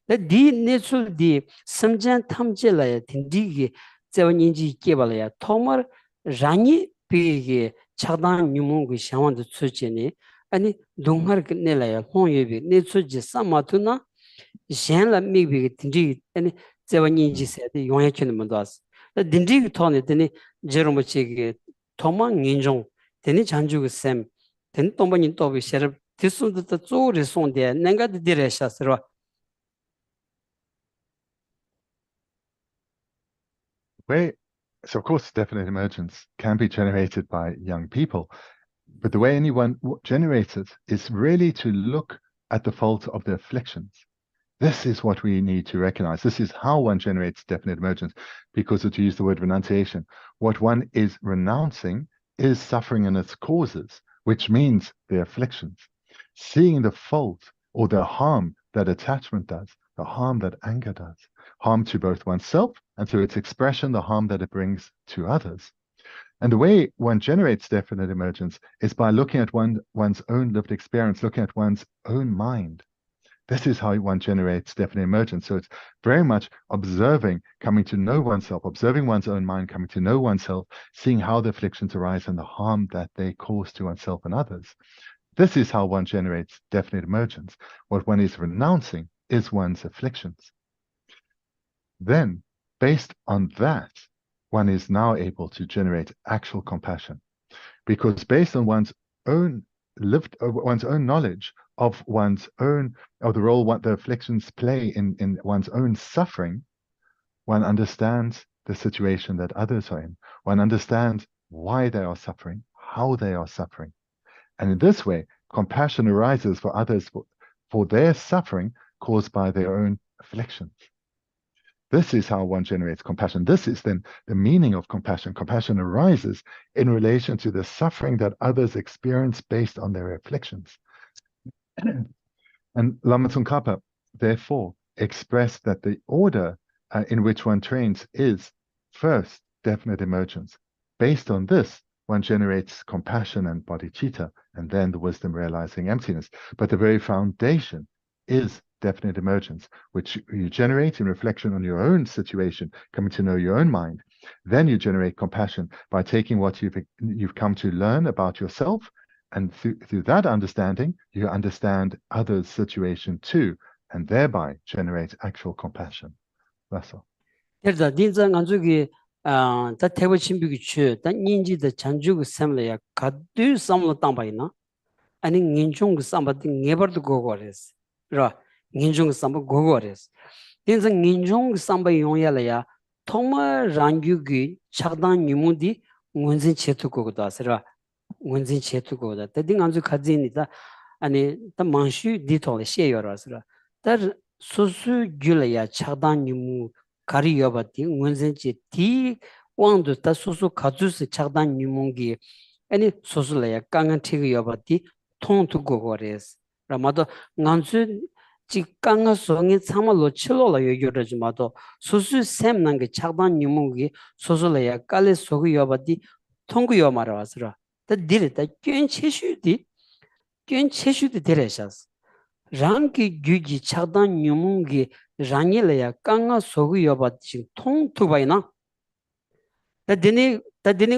di nesul di samjan thamje la ya tindi gi 제원인지 개발이야 토머 라니 비게 차단 뉴몽기 샤원도 추진이 아니 동할 내라야 홍예비 내추지 사마투나 셴라 미비 딘지 아니 제원인지 세대 용해치는 문도 왔어 딘지 토네 되니 제로모치게 토마 인종 되니 잔주고 셈 되니 동반인 또비 셔럽 디스도 쪼리 손데 내가 디레샤스로 So of course, definite emergence can be generated by young people, but the way anyone generates it is really to look at the fault of the afflictions. This is what we need to recognize. This is how one generates definite emergence, because to use the word renunciation, what one is renouncing is suffering and its causes, which means the afflictions. Seeing the fault or the harm that attachment does, the harm that anger does, harm to both oneself and through its expression, the harm that it brings to others. And the way one generates definite emergence is by looking at one's own lived experience, looking at one's own mind. This is how one generates definite emergence. So it's very much observing, coming to know oneself, observing one's own mind, coming to know oneself, seeing how the afflictions arise and the harm that they cause to oneself and others. This is how one generates definite emergence. What one is renouncing is one's afflictions. Then, based on that, one is now able to generate actual compassion, because based on one's own knowledge of the role what the afflictions play in one's own suffering, one understands the situation that others are in. One understands why they are suffering, how they are suffering. And in this way, compassion arises for others for their suffering caused by their own afflictions. This is how one generates compassion. This is then the meaning of compassion. Compassion arises in relation to the suffering that others experience based on their afflictions. And Lama Tsongkhapa, therefore, expressed that the order in which one trains is first definite emergence. Based on this, one generates compassion and bodhicitta, and then the wisdom realizing emptiness. But the very foundation is definite emergence, which you generate in reflection on your own situation, coming to know your own mind. Then you generate compassion by taking what you've come to learn about yourself, and through that understanding, you understand others' situation too, and thereby generate actual compassion. That's all. 그래서 딘장 안쪽에 다 태워 침비기 추, 다 인지의 잔주고 샘래야 가두 삼로 땅바이나 아니 인종 삼바디 네버도 고고레스. 라 인종 삼바 고고레스. 딘장 인종 삼바 용야래야 정말 랑규기 차단 유무디 원진 체투고도 아스라 원진 체투고다. 대딩 안주 가진이다. 아니 다 만슈 디톨에 셰여라스라. 다 소수 줄이야 차단 유무 가리 여바디 원진지 디 왕도 다 소수 가주스 차단 유무기 아니 소수래야 강한 티그 여바디 통투고거레스. 라마도 난수 지 강한 성이 참말로 칠로라 여겨라지마도 소수 샘난 게 차단 유무기 소수래야 깔레 소그 여바디 통구여 말아와서라. 다 디르다 괜체슈디 데레샤스 랑기 규지 차단 유문기 랑일래야 깡아 소구 여바지 통투바이나 다 데니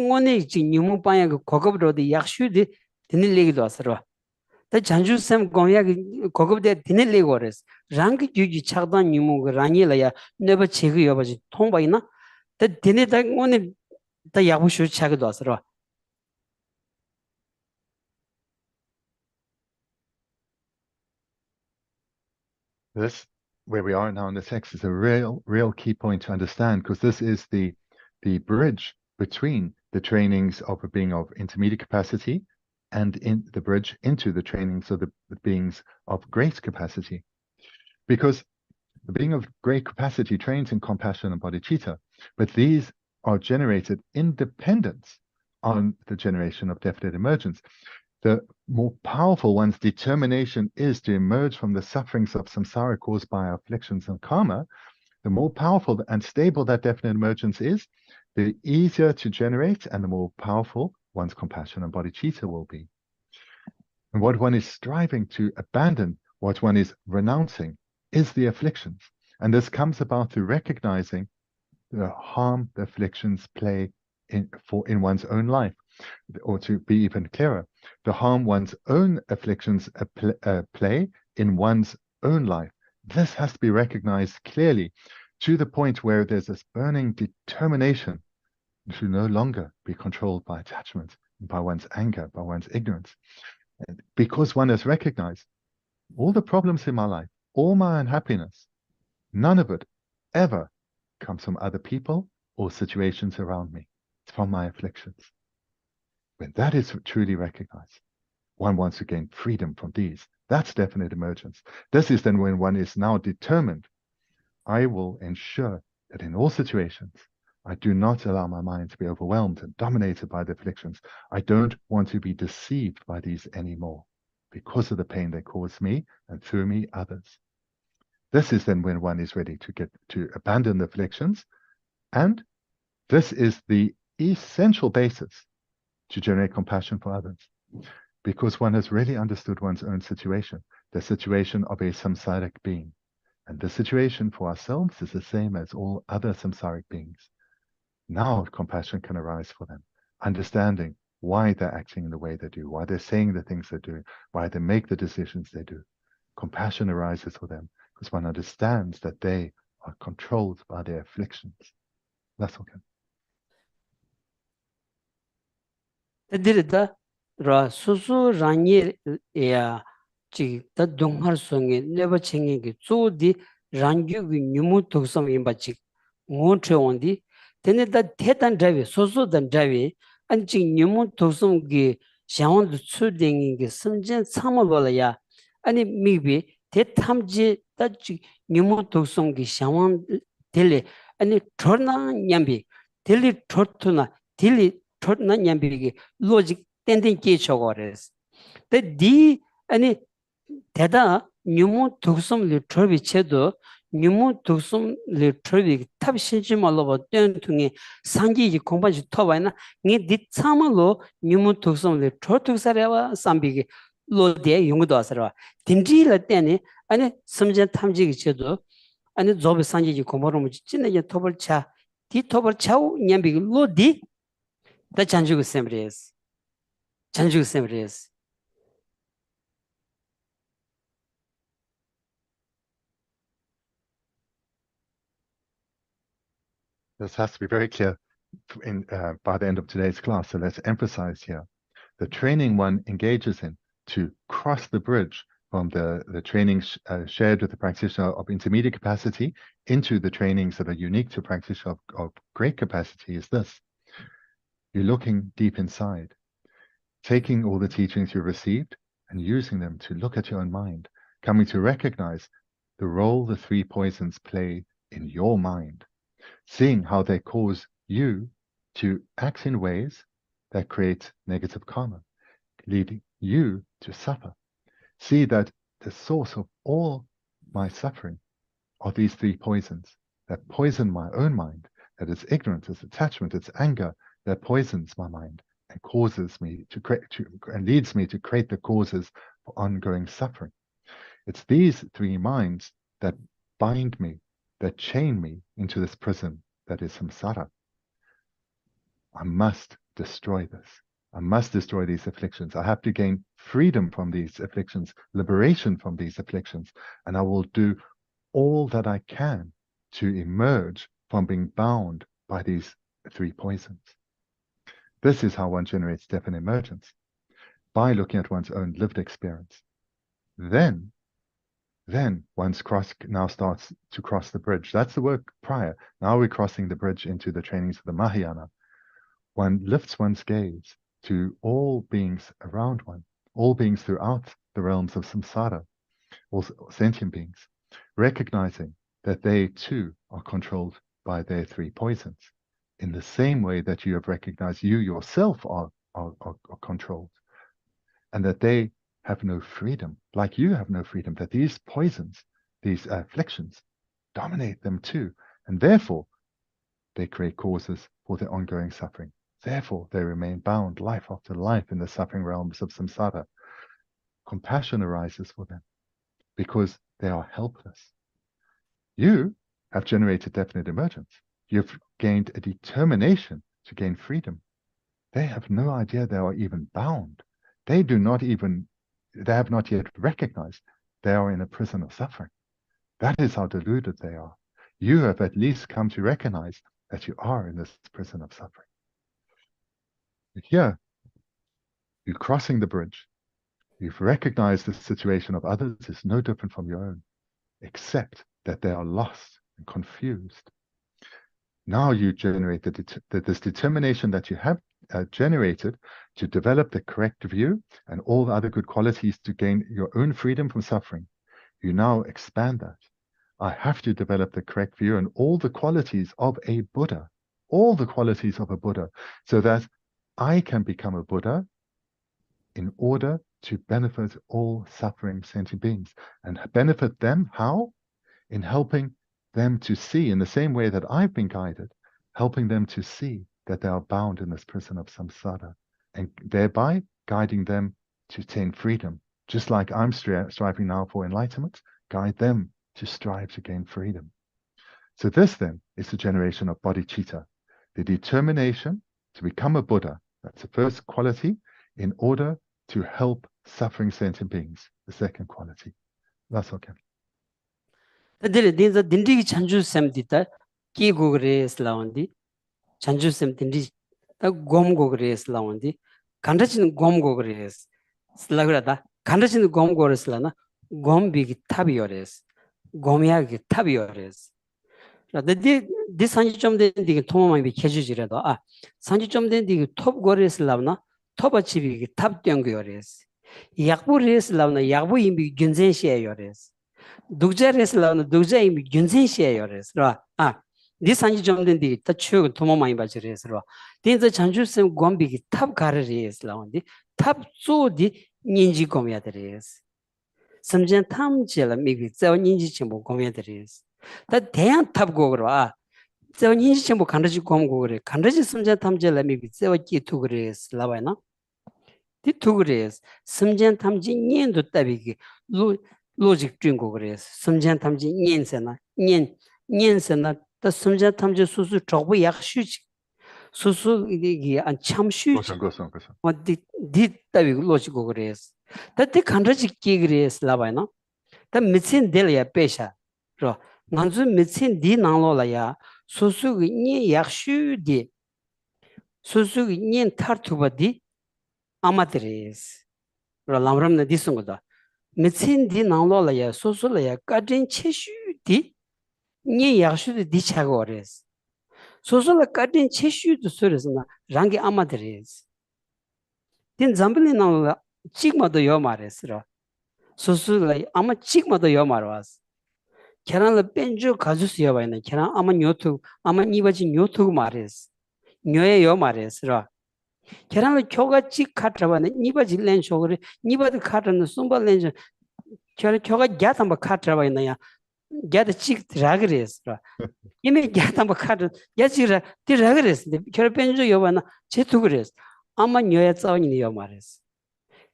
원에 지 유문 방야 그 고급으로도 약슈디 데니 얘기도 왔어라. 다 잔주샘 공약 고급대 데니 레고레스 랑기 규지 차단 유문 그 랑일래야 네버 체그 여바지 통바이나 다 데니 다 원에 다 야부슈 차기도 왔어라. This, where we are now in the text, is a real key point to understand, because this is the bridge between the trainings of a being of intermediate capacity and in the bridge into the trainings of the beings of great capacity. Because the being of great capacity trains in compassion and bodhicitta, but these are generated independent on the generation of definite emergence. the more powerful one's determination is to emerge from the sufferings of samsara caused by our afflictions and karma, the more powerful and stable that definite emergence is, the easier to generate and the more powerful one's compassion and bodhicitta will be. And what one is striving to abandon, what one is renouncing, is the afflictions. And this comes about through recognizing the harm the afflictions play in one's own life. Or to be even clearer, the harm one's own afflictions play in one's own life. This has to be recognized clearly to the point where there's this burning determination to no longer be controlled by attachment, by one's anger, by one's ignorance. And because one has recognized all the problems in my life, all my unhappiness, none of it ever comes from other people or situations around me. It's from my afflictions. When that is truly recognized, one wants to gain freedom from these. That's definite emergence. This is then when one is now determined, I will ensure that in all situations, I do not allow my mind to be overwhelmed and dominated by the afflictions. I don't want to be deceived by these anymore because of the pain they cause me and through me others. This is then when one is ready to abandon the afflictions. And this is the essential basis to generate compassion for others, because one has really understood one's own situation, the situation of a samsaric being. And the situation for ourselves is the same as all other samsaric beings. Now compassion can arise for them, understanding why they're acting in the way they do, why they're saying the things they do, why they make the decisions they do. Compassion arises for them because one understands that they are controlled by their afflictions. That's okay. Dirida ra susu rangi ya chi ta donghar songi neba chengi ki zu di rangyu gi nyumu toksam imba chik ngon tre wandi tene da tetan drawi susu dan drawi an chik nyumu toksam gi shawang du tsu dengi gi samjen tsama wala ya ani migbi te tamji da chik nyumu toksam gi shawang tele ani chorna nyambi tele chortuna tele chorna nyambi gi logic tending ke chogores the di ani 대다 뉴무 독섬 리트비 체도 뉴무 독섬 리트비 탑 신지 말로 버튼 통에 상기지 공부지 터바이나 니 디참로 뉴무 독섬 리트비 사려와 삼비기 로데 용도 하서라 딘지를 때니 아니 섬전 탐지기 체도 아니 조비 상기지 공부로 진짜 토벌차 디 토벌차우 냠비기 로디 다 잔주고 셈리스 잔주고 셈리스 This has to be very clear by the end of today's class. So let's emphasize here the training one engages in to cross the bridge from the trainings shared with the practitioner of intermediate capacity into the trainings that are unique to practitioner of great capacity is this. You're looking deep inside, taking all the teachings you've received and using them to look at your own mind, coming to recognize the role the three poisons play in your mind, seeing how they cause you to act in ways that create negative karma, leading you to suffer. See that the source of all my suffering are these three poisons that poison my own mind, that it's ignorance, it's attachment, it's anger that poisons my mind and causes me and leads me to create the causes for ongoing suffering. It's these three minds that bind me, that chain me into this prison that is samsara. I must destroy this. I must destroy these afflictions. I have to gain freedom from these afflictions, liberation from these afflictions, and I will do all that I can to emerge from being bound by these three poisons. This is how one generates definite emergence, by looking at one's own lived experience. Then one's now starts to cross the bridge. That's the work prior. Now we're crossing the bridge into the trainings of the Mahayana. One lifts one's gaze to all beings around one, all beings throughout the realms of samsara, all sentient beings, recognizing that they too are controlled by their three poisons, in the same way that you have recognized you yourself are controlled. and that they have no freedom, like you have no freedom, that these poisons, these afflictions, dominate them too, and therefore they create causes for their ongoing suffering. Therefore, they remain bound life after life in the suffering realms of samsara. Compassion arises for them because they are helpless. You have generated definite emergence. You've gained a determination to gain freedom. They have no idea they are even bound. They have not yet recognized they are in a prison of suffering. That is how deluded they are. You have at least come to recognize that you are in this prison of suffering. Here, you're crossing the bridge. You've recognized the situation of others is no different from your own, except that they are lost and confused. Now you generate this determination that you have generated to develop the correct view and all the other good qualities to gain your own freedom from suffering. You now expand that. I have to develop the correct view and all the qualities of a Buddha, all the qualities of a Buddha, so that I can become a Buddha in order to benefit all suffering sentient beings. And benefit them how? In helping them to see in the same way that I've been guided, helping them to see that they are bound in this prison of samsara, and thereby guiding them to attain freedom. Just like I'm striving now for enlightenment, guide them to strive to gain freedom. So this then is the generation of bodhicitta, the determination to become a Buddha. That's the first quality in order to help suffering sentient beings. The second quality. That's okay. 딘디 찬주쌤 디다 끼고 그래서 나온디 찬주쌤 딘디 곰고 그래서 나온디 간다치는 곰고 그래서 슬라그라다 간다치는 곰고 그래서나 곰비기 탑이어레스 곰이야기 탑이어레스 디 산지점 된 디게 토마마이 비켜주지라도 산지점 된 디게 톱 거래서 나오나 톱아치비기 탑 땡겨레스 약부레스 나오나 약부 이미 균zen시에요레스 독자레스 나오는 독자 이미 균zen시에요레스 디 산지 좀 된디 다 추고 도모 많이 바지레스로 딘저 잔주쌤 곰비기 탑 가르레스 나온디 탑 쪼디 닌지 고미야드레스 섬전 탐지라 미기 저 닌지 첨부 고미야드레스 다 대한 탑 고그로 저 닌지 첨부 간다지 곰고 그래 간다지 섬전 탐지라 미기 저 끼투 그레스 라바이나 디 투그레스 섬전 탐지 년도 따비기 로직 중고 그래서 섬전 탐지 년세나 년세나 더 섬전 탐지 수수 저부 약슈지 수수 이게 안 참슈지 어디 따위 로직고 그래서 다때 간다지 끼 그래서 라바이나 다 미친 델야 빼샤 로 난주 미친 디 나로라야 수수 니 약슈디 수수 니 타르투바디 아마드레스 로 람람나 디송고다 미친 디 나로라야 수수라야 까진 체슈디 니 약슈디 디차고레스 소소라 까진 체슈도 소레스나 랑게 아마드레스 딘 잠블리 나로라 찍마도 요마레스로 소소라 아마 찍마도 요마로스 계란을 뺀주 가주스여 봐이나 계란 아마 뇨투 아마 니바지 뇨투 마레스 뇨에 요마레스로 계란을 교가지 카트라바네 니바지 렌쇼그리 니바드 카트는 숨발 렌쇼 교가 갸탐바 카트라바이나야 갸드 찍 드라그레스로 이미 갸탐바 카트 야지라 드라그레스 결 뺀주 요바나 제투그레스 아마 뇨에 싸우니 요마레스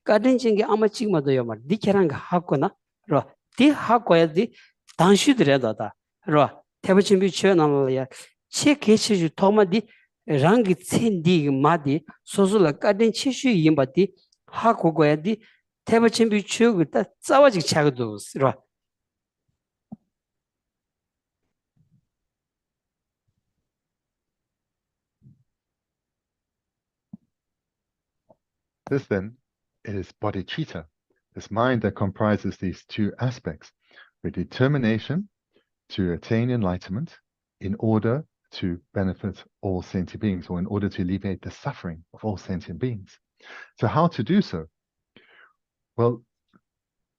까든징게 아마 찍마도 요마 디케랑가 하거나 로디 하고야디 단슈드레다다 로 태부침비 치어나물야 체 개체주 토마디 랑기 첸디 마디 소소라 까든 치슈 임바디 하고고야디 태부침비 치어그다 싸워지 차거도스로 This then is bodhicitta, this mind that comprises these two aspects, with determination to attain enlightenment in order to benefit all sentient beings, or in order to alleviate the suffering of all sentient beings. So how to do so? Well,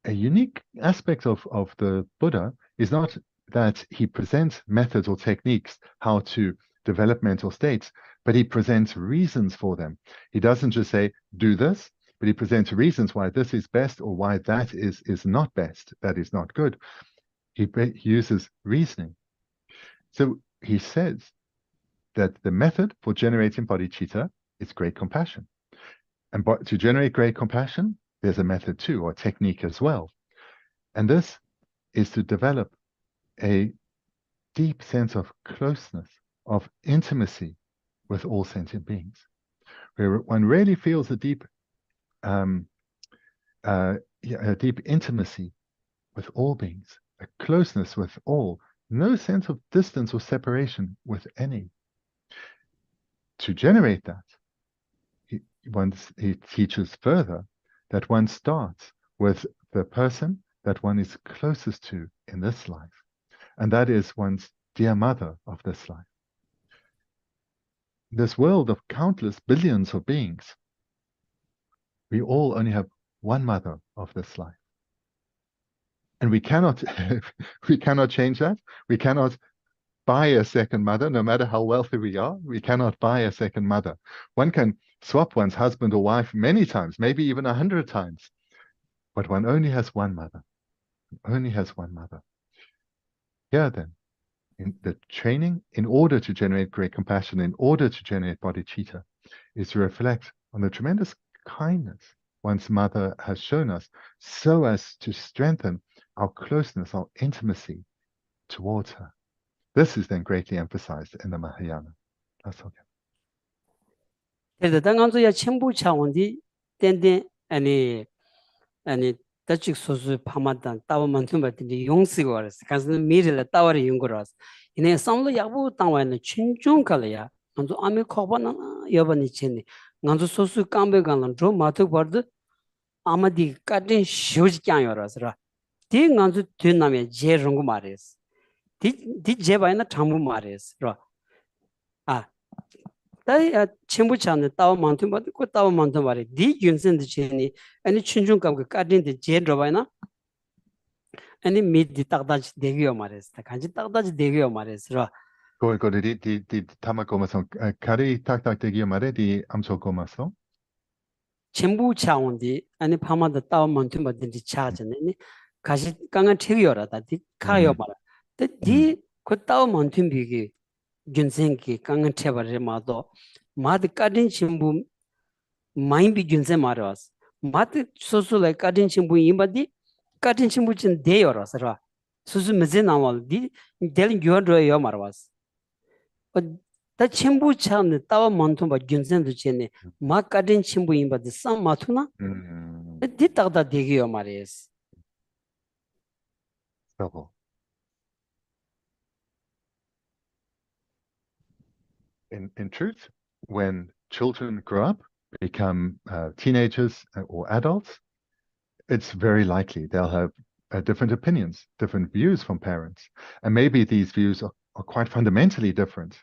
a unique aspect of the Buddha is not that he presents methods or techniques how to develop mental states, but he presents reasons for them. He doesn't just say, do this, but he presents reasons why this is best or why that is not best, that is not good. He uses reasoning. So he says that the method for generating bodhicitta is great compassion. And to generate great compassion, there's a method too, or technique as well. And this is to develop a deep sense of closeness, of intimacy with all sentient beings, where one really feels a deep intimacy with all beings, a closeness with all, no sense of distance or separation with any. To generate that, he teaches further that one starts with the person that one is closest to in this life, and that is one's dear mother of this life. This world of countless billions of beings, we all only have one mother of this life. And we cannot change that. We cannot buy a second mother, no matter how wealthy we are. We cannot buy a second mother. One can swap one's husband or wife many times, maybe even 100 times, but one only has one mother. Only has one mother. Here then, in the training, in order to generate great compassion, in order to generate bodhicitta, is to reflect on the tremendous kindness one's mother has shown us, so as to strengthen our closeness, our intimacy towards her. This is then greatly emphasized in the Mahayana. That's okay. 그래서 당간소야 첨부 차원이 땐데 아니 다직 소수 파마단 따오만 좀 받든지 용쓰고 알았어. 가서 미래를 따와리 연구라서. 이내 상로 야부 땅와는 춘중칼이야. 먼저 아메 커바나 여번이 쳤니. 먼저 소수 깜베간은 좀 마트 버드 아마디 까진 쇼지 짱여라서라. 디 먼저 뒤남에 제롱고 말했어. 디 제바이나 참부 말했어. 아 다이 첨부차는 따오만tum 받고 그 따오만tum 말이 디 윤선의 제니 아니 춘중감 그 까딘데 제로바이나 아니 미디 딱다지 되게요 말했어. 간지 딱다지 되게요 말했어. Ko di tamakomaso kari tak degiyo mare di amsokomaso. 첨부차원디 아니 파마다 따오만tum 받든지 차잖니 가시 강한 책이요라다 디 카요 말. 디그 따오만tum 비기 윤선기 강한 책을 마도 마드 까딘 첨부 마인 비균세 말아서 마트 소소래 까진 친구 임바디 까진 친구 진 대여라서라 수수 메제 나와디 델 교어로요 말아서 다 친구 참네 따와 만통 바 균센도 제네 마 까진 친구 임바디 쌈 마투나 디딱다 되게요 말이에요. Bravo. In truth, when children grow up, become teenagers or adults, it's very likely they'll have different opinions, different views from parents. And maybe these views are quite fundamentally different.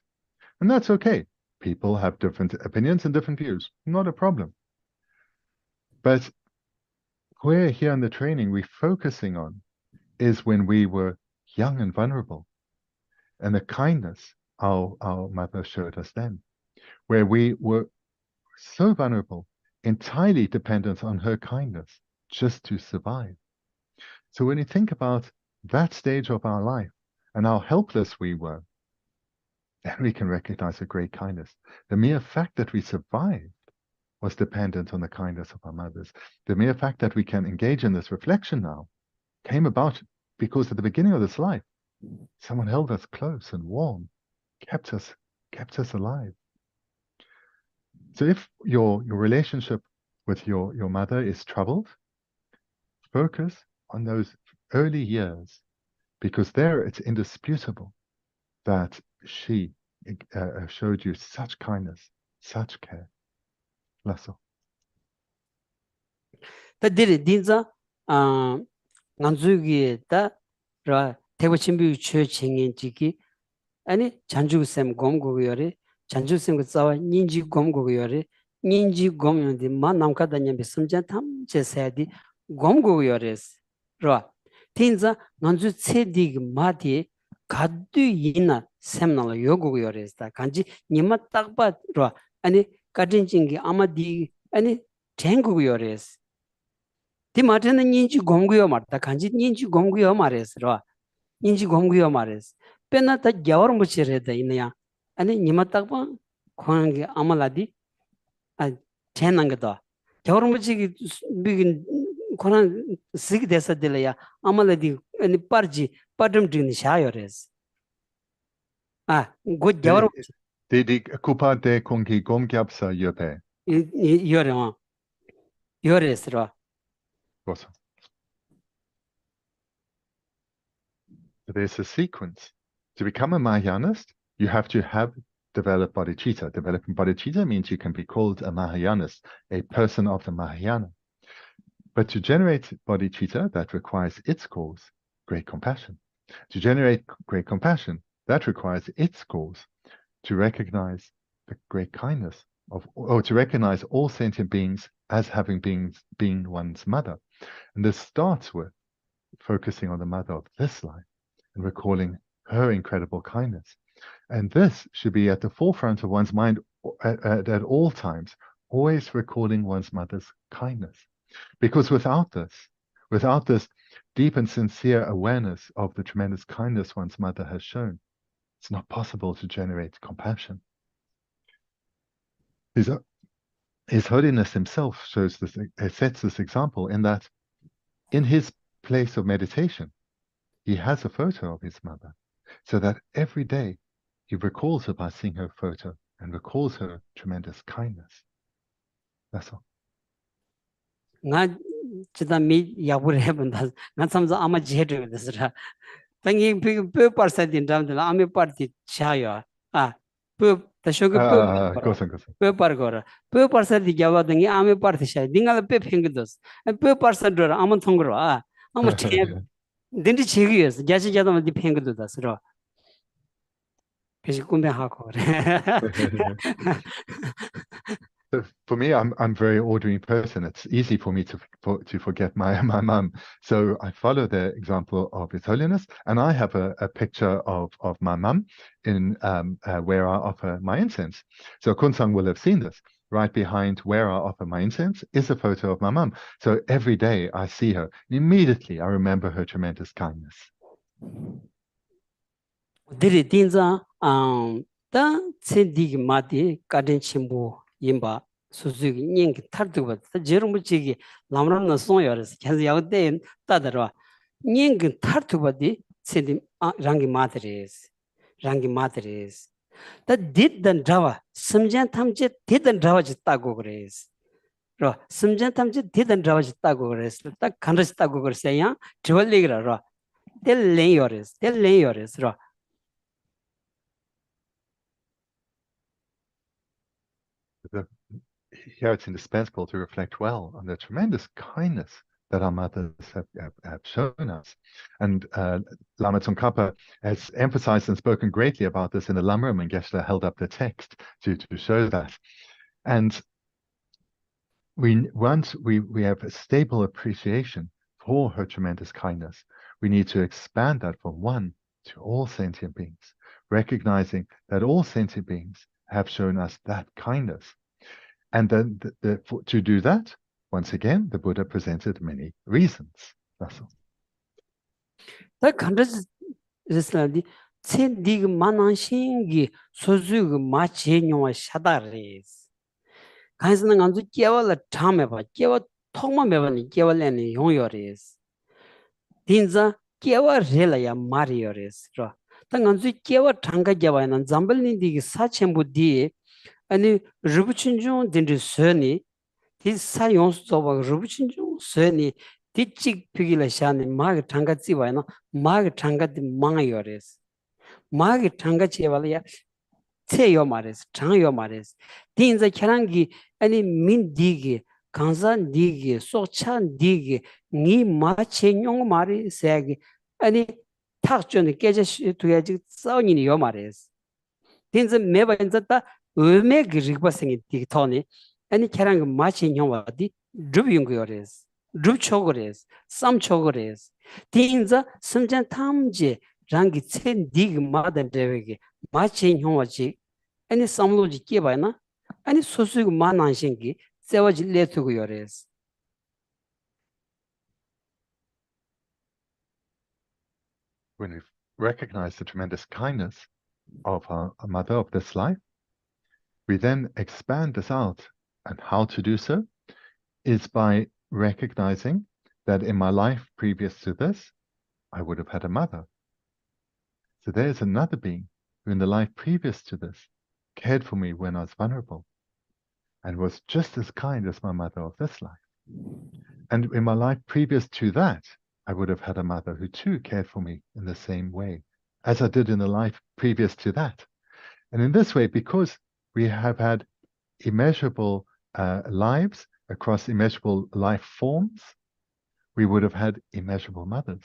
And that's okay. People have different opinions and different views. Not a problem. But where here in the training we're focusing on is when we were young and vulnerable, and the kindness our mother showed us then, where we were so vulnerable, entirely dependent on her kindness just to survive. So when you think about that stage of our life and how helpless we were, then we can recognize a great kindness. The mere fact that we survived was dependent on the kindness of our mothers. The mere fact that we can engage in this reflection now came about because at the beginning of this life, someone held us close and warm, kept us alive. So if your relationship with your mother is troubled, focus on those early years, because there it's indisputable that she showed you such kindness, such care. Lasso. 다들이 딘자 난주기에다 라 대고 친구 최칭인지기 아니 잔주쌤 검고요리 잔주쌤 그 싸와 닌지 검고요리 닌지 검연디 만남카다냐 비섬자 탐 제세디 검고요레스 라 딘자 난주 체디 마디 가드 이나 셈나라 요고요레스다 간지 니마 딱바 라 아니 가진징기 아마디 아니 쟁국이요레스 디 마트는 인지 공구요 말다 간지 인지 공구요 말레스로 인지 공구요 말레스 빼나다 겨울 무치레다 이냐 아니 니마딱바 코한게 아말라디 아 젠난거다 겨울 무치기 비긴 코난 시기 데서들이야 아말라디 아니 빠르지 빠름 드니 샤요레스 곧 겨울 The Kupa de Kongi Gomgyapsa Yope. 요레스로 Awesome. So there's a sequence. To become a Mahayanist, you have to have developed bodhicitta. Developing bodhicitta means you can be called a Mahayanist, a person of the Mahayana. But to generate bodhicitta, that requires its cause, great compassion. To generate great compassion, that requires its cause, to recognize the great kindness or to recognize all sentient beings as having been one's mother. And this starts with focusing on the mother of this life and recalling her incredible kindness. And this should be at the forefront of one's mind at all times, always recalling one's mother's kindness. Because without this deep and sincere awareness of the tremendous kindness one's mother has shown, it's not possible to generate compassion. His Holiness himself sets this example in that in his place of meditation, he has a photo of his mother, so that every day he recalls her by seeing her photo and recalls her tremendous kindness. That's all. 나 지다 미 야부를 해본다. 나 참자 아마 지혜를 됐으라. 당이 그 파르사딘 잠들 아메 파르티 차요. 그 다쇼그 그 파르거라. 그 파르사디 야와등이 아메 파르티 차. 딩알 페 팽기도스. 그 파르사들 아마 통그러. 아마 제 딘디 지기였어. 자시 자도 디 팽기도다스로. 그래서 꿈배하고 그래. For me, I'm a very ordinary person. It's easy for me to forget my mum. So I follow the example of His Holiness, and I have a picture of my mum in where I offer my incense. So Kunsang will have seen this. Right behind where I offer my incense is a photo of my mum. So every day I see her, immediately I remember her tremendous kindness. 다 쳔디기 마디 가든 침부 임바 수수기 닝기 탈두고 저름부지기 남람나 송여서 계속 야고대 따더라 닝기 탈두고디 쳔디 랑기 마드레스 다 디든 자와 심전 탐제 디든 자와 짓다고 그래스 로 심전 탐제 디든 자와 짓다고 그래스 딱 간르스다고 그랬어요 저월리그라 텔레요레스 로 Here it's indispensable to reflect well on the tremendous kindness that our mothers have shown us. And Lama Tsongkhapa has emphasized and spoken greatly about this in the Lamrim, and Geshe held up the text to show that. And once we have a stable appreciation for her tremendous kindness, we need to expand that from one to all sentient beings, recognizing that all sentient beings have shown us that kindness. And then to do that, once again, the Buddha presented many reasons. That's all. 다 간르스라디 쳔디그 만한신기 소주그 마체뇽와 샤다레스 간스는 간주 깨월라 참해봐 깨월 통만 매번이 깨월래니 용요레스 딘자 깨월relaya 마리오레스 다 간주 깨월 장가 잡아야는 잠벌니디기 사천부디 아니 rubuchunjung dindu soni ti sa yonsu zoba rubuchunjung soni ti chik pigila shani maga tanga tsiwa na maga tanga di maa yores maga tanga chiwala ya tse yo mares tanga yo mares ti inza kyarangi ani min digi kansan digi sokchan digi ngi maa che nyong mari sayagi ani tak choni keja tuyaji tsaonini yo mares ti inza meba inza ta 음의 그릭바생이 디토니 아니 캐랑 마치 형와디 줍용거레스 줍초거레스 삼초거레스 딘자 심전 탐지 랑기 첸 디그 마던 데베게 마치 형와지 아니 삼로지 깨바나 아니 소수고 만한신기 세워질래 두고 요래스. When we recognize the tremendous kindness of our mother of this life, we then expand this out. And how to do so is by recognizing that in my life previous to this, I would have had a mother. So there's another being who in the life previous to this cared for me when I was vulnerable and was just as kind as my mother of this life. And in my life previous to that, I would have had a mother who too cared for me in the same way as I did in the life previous to that. And in this way, because we have had immeasurable lives across immeasurable life forms, we would have had immeasurable mothers.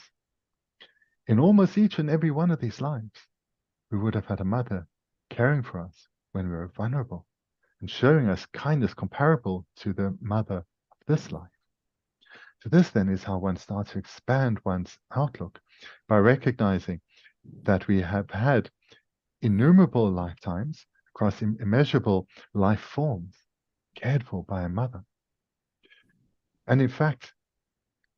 In almost each and every one of these lives, we would have had a mother caring for us when we were vulnerable and showing us kindness comparable to the mother of this life. So this then is how one starts to expand one's outlook by recognizing that we have had innumerable lifetimes across immeasurable life forms cared for by a mother. And in fact,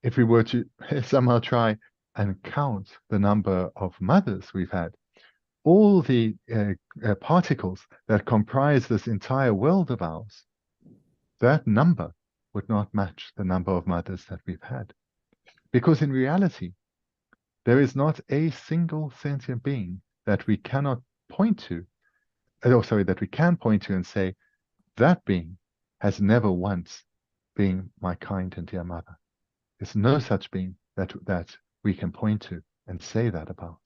if we were to somehow try and count the number of mothers we've had, all the particles that comprise this entire world of ours, that number would not match the number of mothers that we've had. Because in reality, there is not a single sentient being that we cannot point to, that we can point to and say, that being has never once been my kind and dear mother. There's no such being that we can point to and say that about.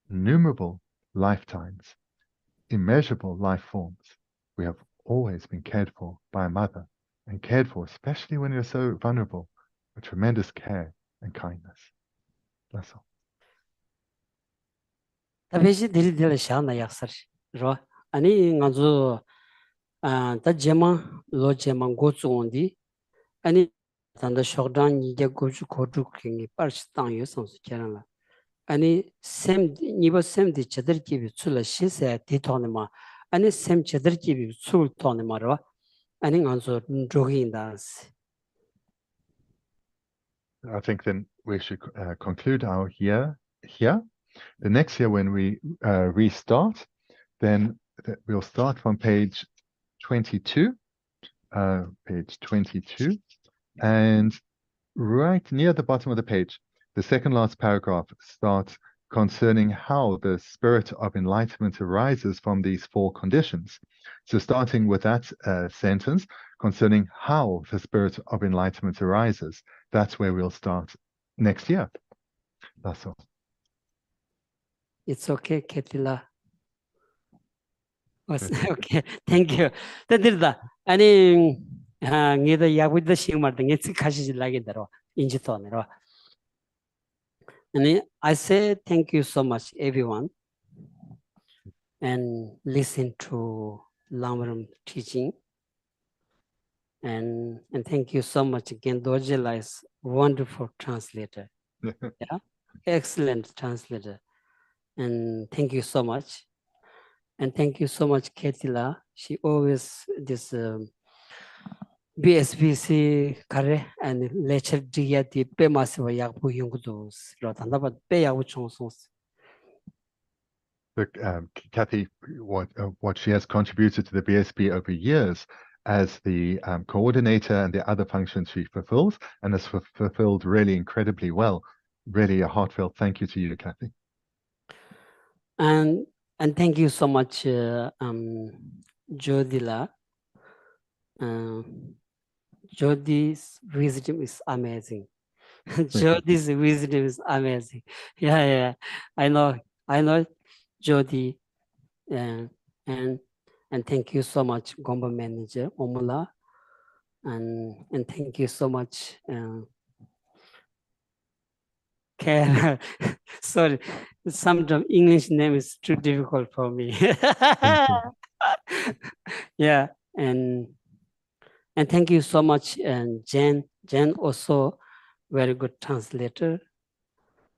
Innumerable lifetimes, immeasurable life forms, we have always been cared for by a mother, and cared for, especially when you're so vulnerable, with tremendous care and kindness. That's all. 다베시 들이들 샤나 약서. 로 아니 ngazu 다 제마 로 제마 고츠온디 아니 단다 쇼단 이제 고주 고주 킹이 빠르시 땅 요성스 계란라. 아니 샘 니버 샘디 제들기비 출라 시세 디토네마 아니 샘 제들기비 출 토네마로 아니 ngazu 조기인다스. I think then we should conclude our year here. The next year, when we restart, then we'll start from page 22, and right near the bottom of the page, the second last paragraph starts concerning how the spirit of enlightenment arises from these four conditions. So starting with that sentence concerning how the spirit of enlightenment arises, that's where we'll start next year. That's all. It's okay, Ketila. Okay, thank you. Tadirda, 아니 니도 야구도 시험할 때 가시질 나게대로 인지도네로. And I say thank you so much, everyone, and listen to Lamaram teaching. And thank you so much again. Dojela is wonderful translator. Yeah, excellent translator. And thank you so much. And thank you so much, Ketila. She always this BSPC kare and lecture dia di pe masiva yakbu yungdos. Rotanda pe yagu chonsons. Look, Kathy, what she has contributed to the BSP over years as the coordinator and the other functions she fulfills, and has fulfilled really incredibly well. Really a heartfelt thank you to you, Kathy. And thank you so much, Jodila. Jodi's wisdom is amazing. Jodi's wisdom is amazing. Yeah. I know, Jodi. And thank you so much, Gomba Manager Omula. And thank you so much, sorry, sometimes English name is too difficult for me. Yeah, and thank you so much, and Jen also very good translator.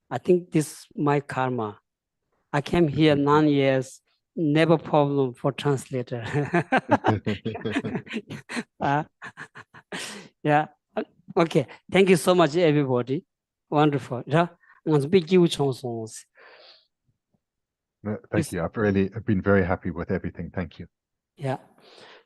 I think this is my karma. I came here 9 years never problem for translator. Uh, yeah. Okay. Thank you so much, everybody. Wonderful. Yeah. Big you songs. No, thank you. I've been very happy with everything. Thank you. Yeah.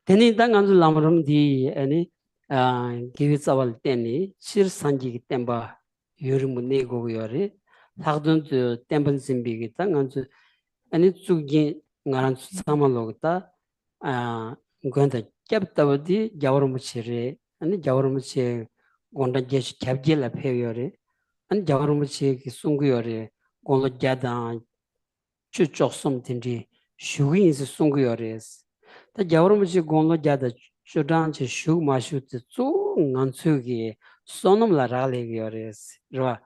Teni dang anzu lamram di ani giwis awal teni shir sanji temba yurimu nego yore lagdun tu temban zimbi gi dang anzu ani tsugi ngaran tsamalo ta gwanda kyab tabadi gyawramu chire ani gyawramu che gonda jesh kyabje la phe yore ani gyawramu che ki sungu yore gondo gyada chu choksum tindi shugi insi sungu yore 다 겨울무지 공로자다 주단지 슈 마슈트 쭉 난츠기 소놈라 라레기어레스 라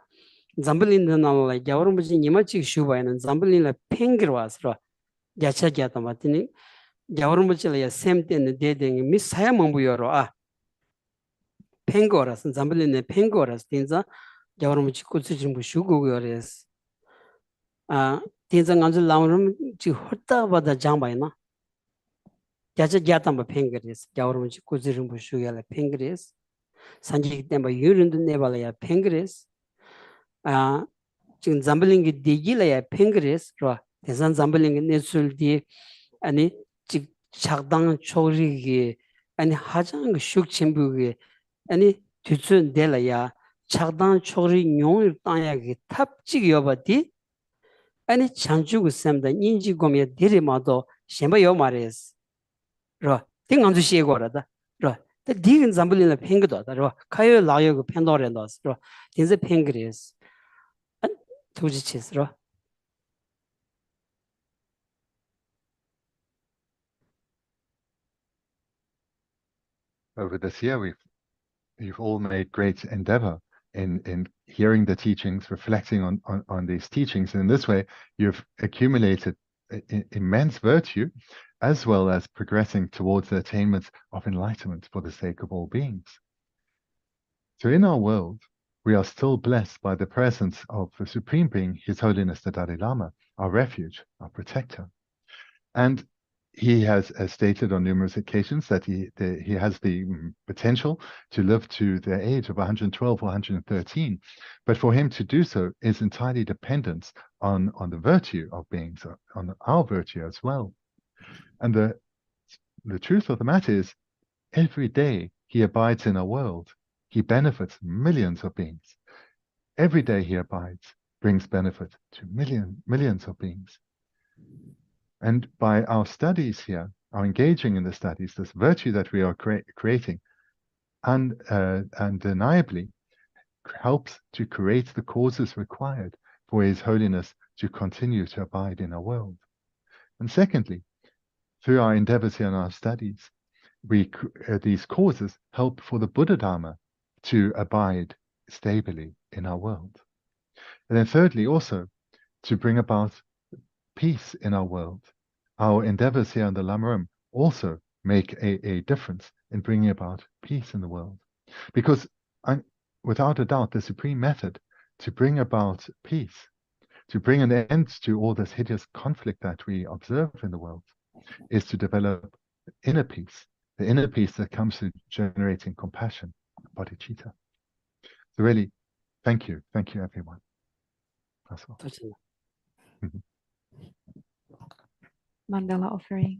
잠블린데 나라 겨울무지 니마치 슈바이는 잠블린라 팽기로와스라 야차자다 마티니 겨울무지라 셈테네 데데기 미사야 몽부여로 아 팽거라스 잠블린네 팽거라스 틴자 겨울무지 꾸츠진 슈고고여레스 아 틴자 간즈 라우름 지 헛다바다 장바이나 자자 자탐바 팽그리스 자오르무치 꾸지름부 슈야라 팽그리스 산지 때마 유른도 네발야 팽그리스 아 지금 잠블링기 디기라야 팽그리스 로 대산 잠블링기 네술디 아니 지 작당 초리기 아니 하장 슈크침부기 아니 뒤춘 데라야 작당 초리 용을 땅야기 탑직 여바디 아니 장주고 샘다 인지 고미에 데리마도 셴바 말레스 로 띵안주 시에고라다 로 디긴 잠블리나 팽거다 로 카요 라요 그 펜도렌도스 로 딘제 팽그리스 안 투지치스 로 Over this year, you've all made great endeavor in hearing the teachings, reflecting on these teachings. And in this way, you've accumulated immense virtue, as well as progressing towards the attainment of enlightenment for the sake of all beings. So in our world, we are still blessed by the presence of the Supreme Being, His Holiness the Dalai Lama, our refuge, our protector. And he has stated on numerous occasions that he has the potential to live to the age of 112 or 113. But for him to do so is entirely dependent on the virtue of beings, on our virtue as well. And the truth of the matter is, every day he abides in our world, he benefits millions of beings. Every day he abides brings benefit to millions of beings. And by our studies here, our engaging in the studies, this virtue that we are creating undeniably helps to create the causes required for His Holiness to continue to abide in our world. And secondly, through our endeavors here in our studies, these causes help for the Buddha Dharma to abide stably in our world. And then thirdly, also, to bring about peace in our world. Our endeavors here in the Lamaram also make a difference in bringing about peace in the world. Because without a doubt, the supreme method to bring about peace, to bring an end to all this hideous conflict that we observe in the world, is to develop inner peace, the inner peace that comes through generating compassion, bodhicitta. So really, thank you everyone. That's all. Mandala offering.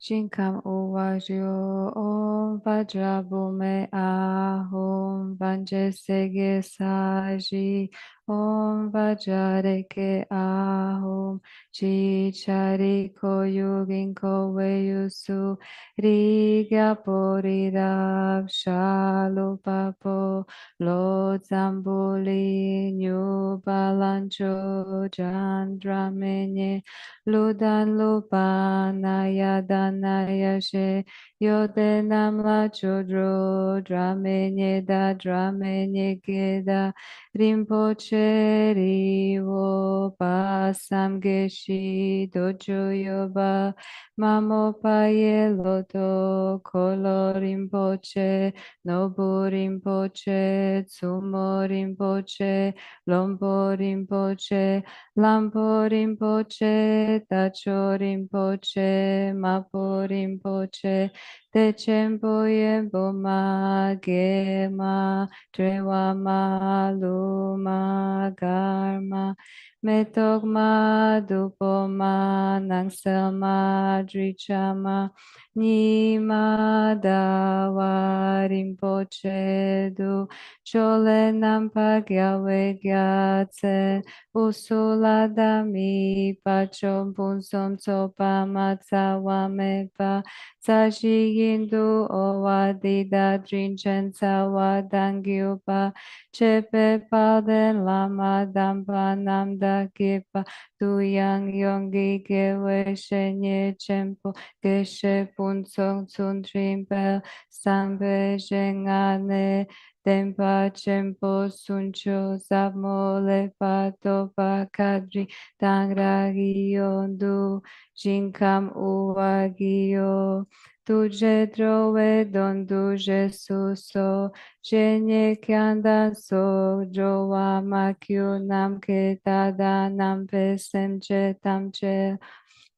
Shinkam Uwajyo Om Vajrabume Ahom Vanje Sege Saji Om Vajrareke Ahom Chi Chari Ko Yugin Ko Weyusu Riga Poridab Shalupapo Lo Zambuli Nyu Balancho Jandramenye Ludan Lupanaya Danaya She Yode Namla Chodro Dramenye Da Dramenye Geda Rinpoche Cheriwo pa samgeshi dojo yoba mamo paye loto kolo rinpoche nobu rinpoche tsumo rinpoche lompo rinpoche lampo rinpoche tacho rinpoche mapo rinpoche Techempo yempo ma gema trewa ma luma garma metok ma dupo ma nangsel ma drichama nima dawa rinpoche du chole nampa gyawe gyatse usula dami pachom punsom tsopa matsawa mepa Sashi Yindu Owa Dida Drinchen Sawa Dangyupa Chepe Palden Lama Dampa Namda Kipa Tuyang Yongi Gewe Shenye Chempo Geshe Punsong Tsun Trimpel Sangbe Zhengane Tempa Chempo Suncho Zapmo Lepa Topa Kadri Tangragi Yondu Jinkam Uwagio Tuje drowe don duje suso, ženje kyanda so, jowa makyu nam ke tada nam pesem che tam che,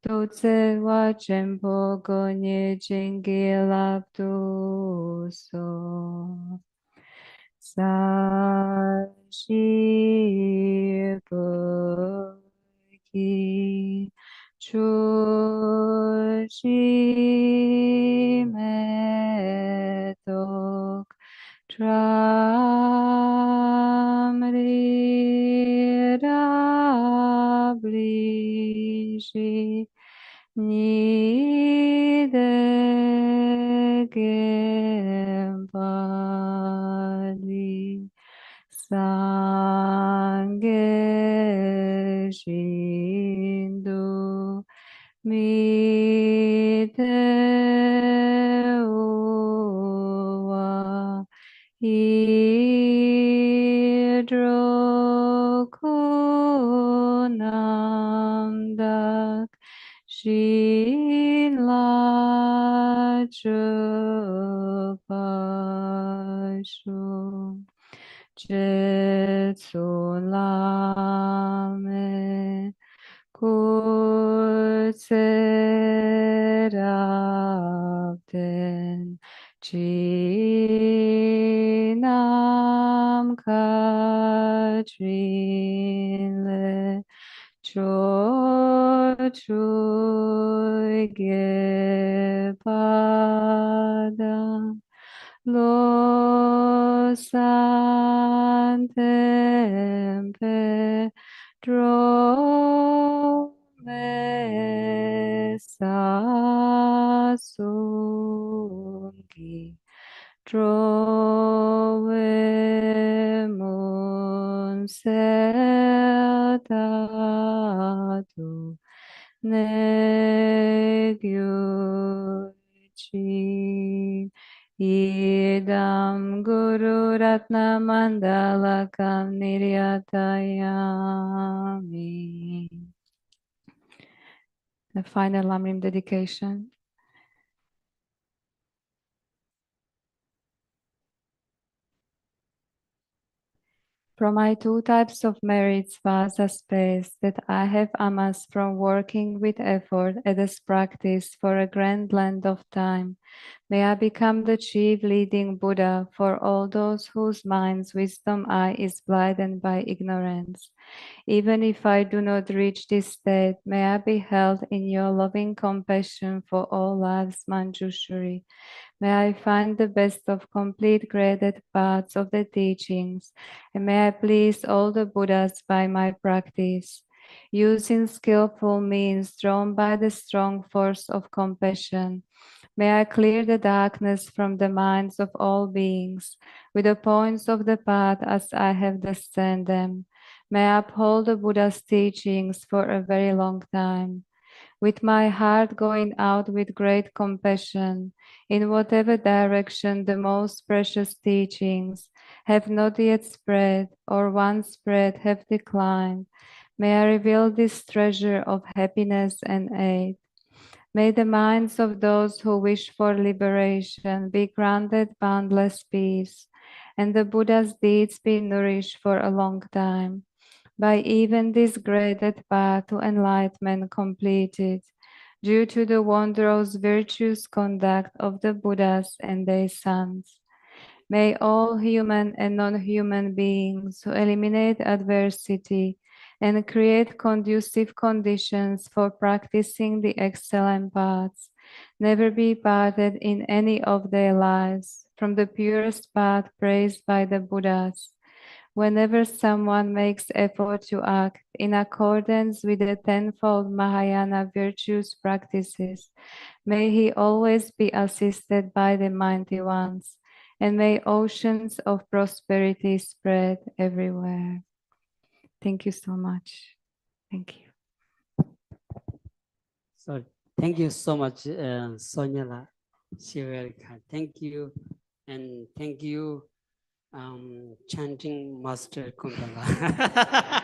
tutse wa chempo gonye jingi laptu so. Sashi Chuchi metok tramri rablishi nidegempali Sangye Shindu Mite Uwa Hidrokunamdak Shinla Chupashu Jetsun Lame Kutserapten Chinam Katrinle Chochuy Gepada Lo Santempe Drome Sasungi Drove Mun Setatu Negyuchi Idam Guru Ratna Mandalakam Niryatayami. The final Lamrim dedication. From my two types of merits vasa space that I have amassed from working with effort at this practice for a grand length of time, may I become the chief leading Buddha for all those whose minds' wisdom eye is blinded by ignorance. Even if I do not reach this state, may I be held in your loving compassion for all lives, Manjushri. May I find the best of complete graded paths of the teachings, and may I please all the Buddhas by my practice. Using skillful means drawn by the strong force of compassion, may I clear the darkness from the minds of all beings with the points of the path as I have discerned them. May I uphold the Buddha's teachings for a very long time. With my heart going out with great compassion in whatever direction the most precious teachings have not yet spread, or once spread have declined. May I reveal this treasure of happiness and aid. May the minds of those who wish for liberation be granted boundless peace, and the Buddha's deeds be nourished for a long time. By even this graded path to enlightenment completed, due to the wondrous virtuous conduct of the Buddhas and their sons. May all human and non-human beings who eliminate adversity and create conducive conditions for practicing the excellent paths never be parted in any of their lives from the purest path praised by the Buddhas. Whenever someone makes effort to act in accordance with the tenfold Mahayana virtues practices, may he always be assisted by the mighty ones, and may oceans of prosperity spread everywhere. Thank you so much. Thank you. So thank you so much, Sonia. She very kind. Thank you, and thank you, chanting master Kundala.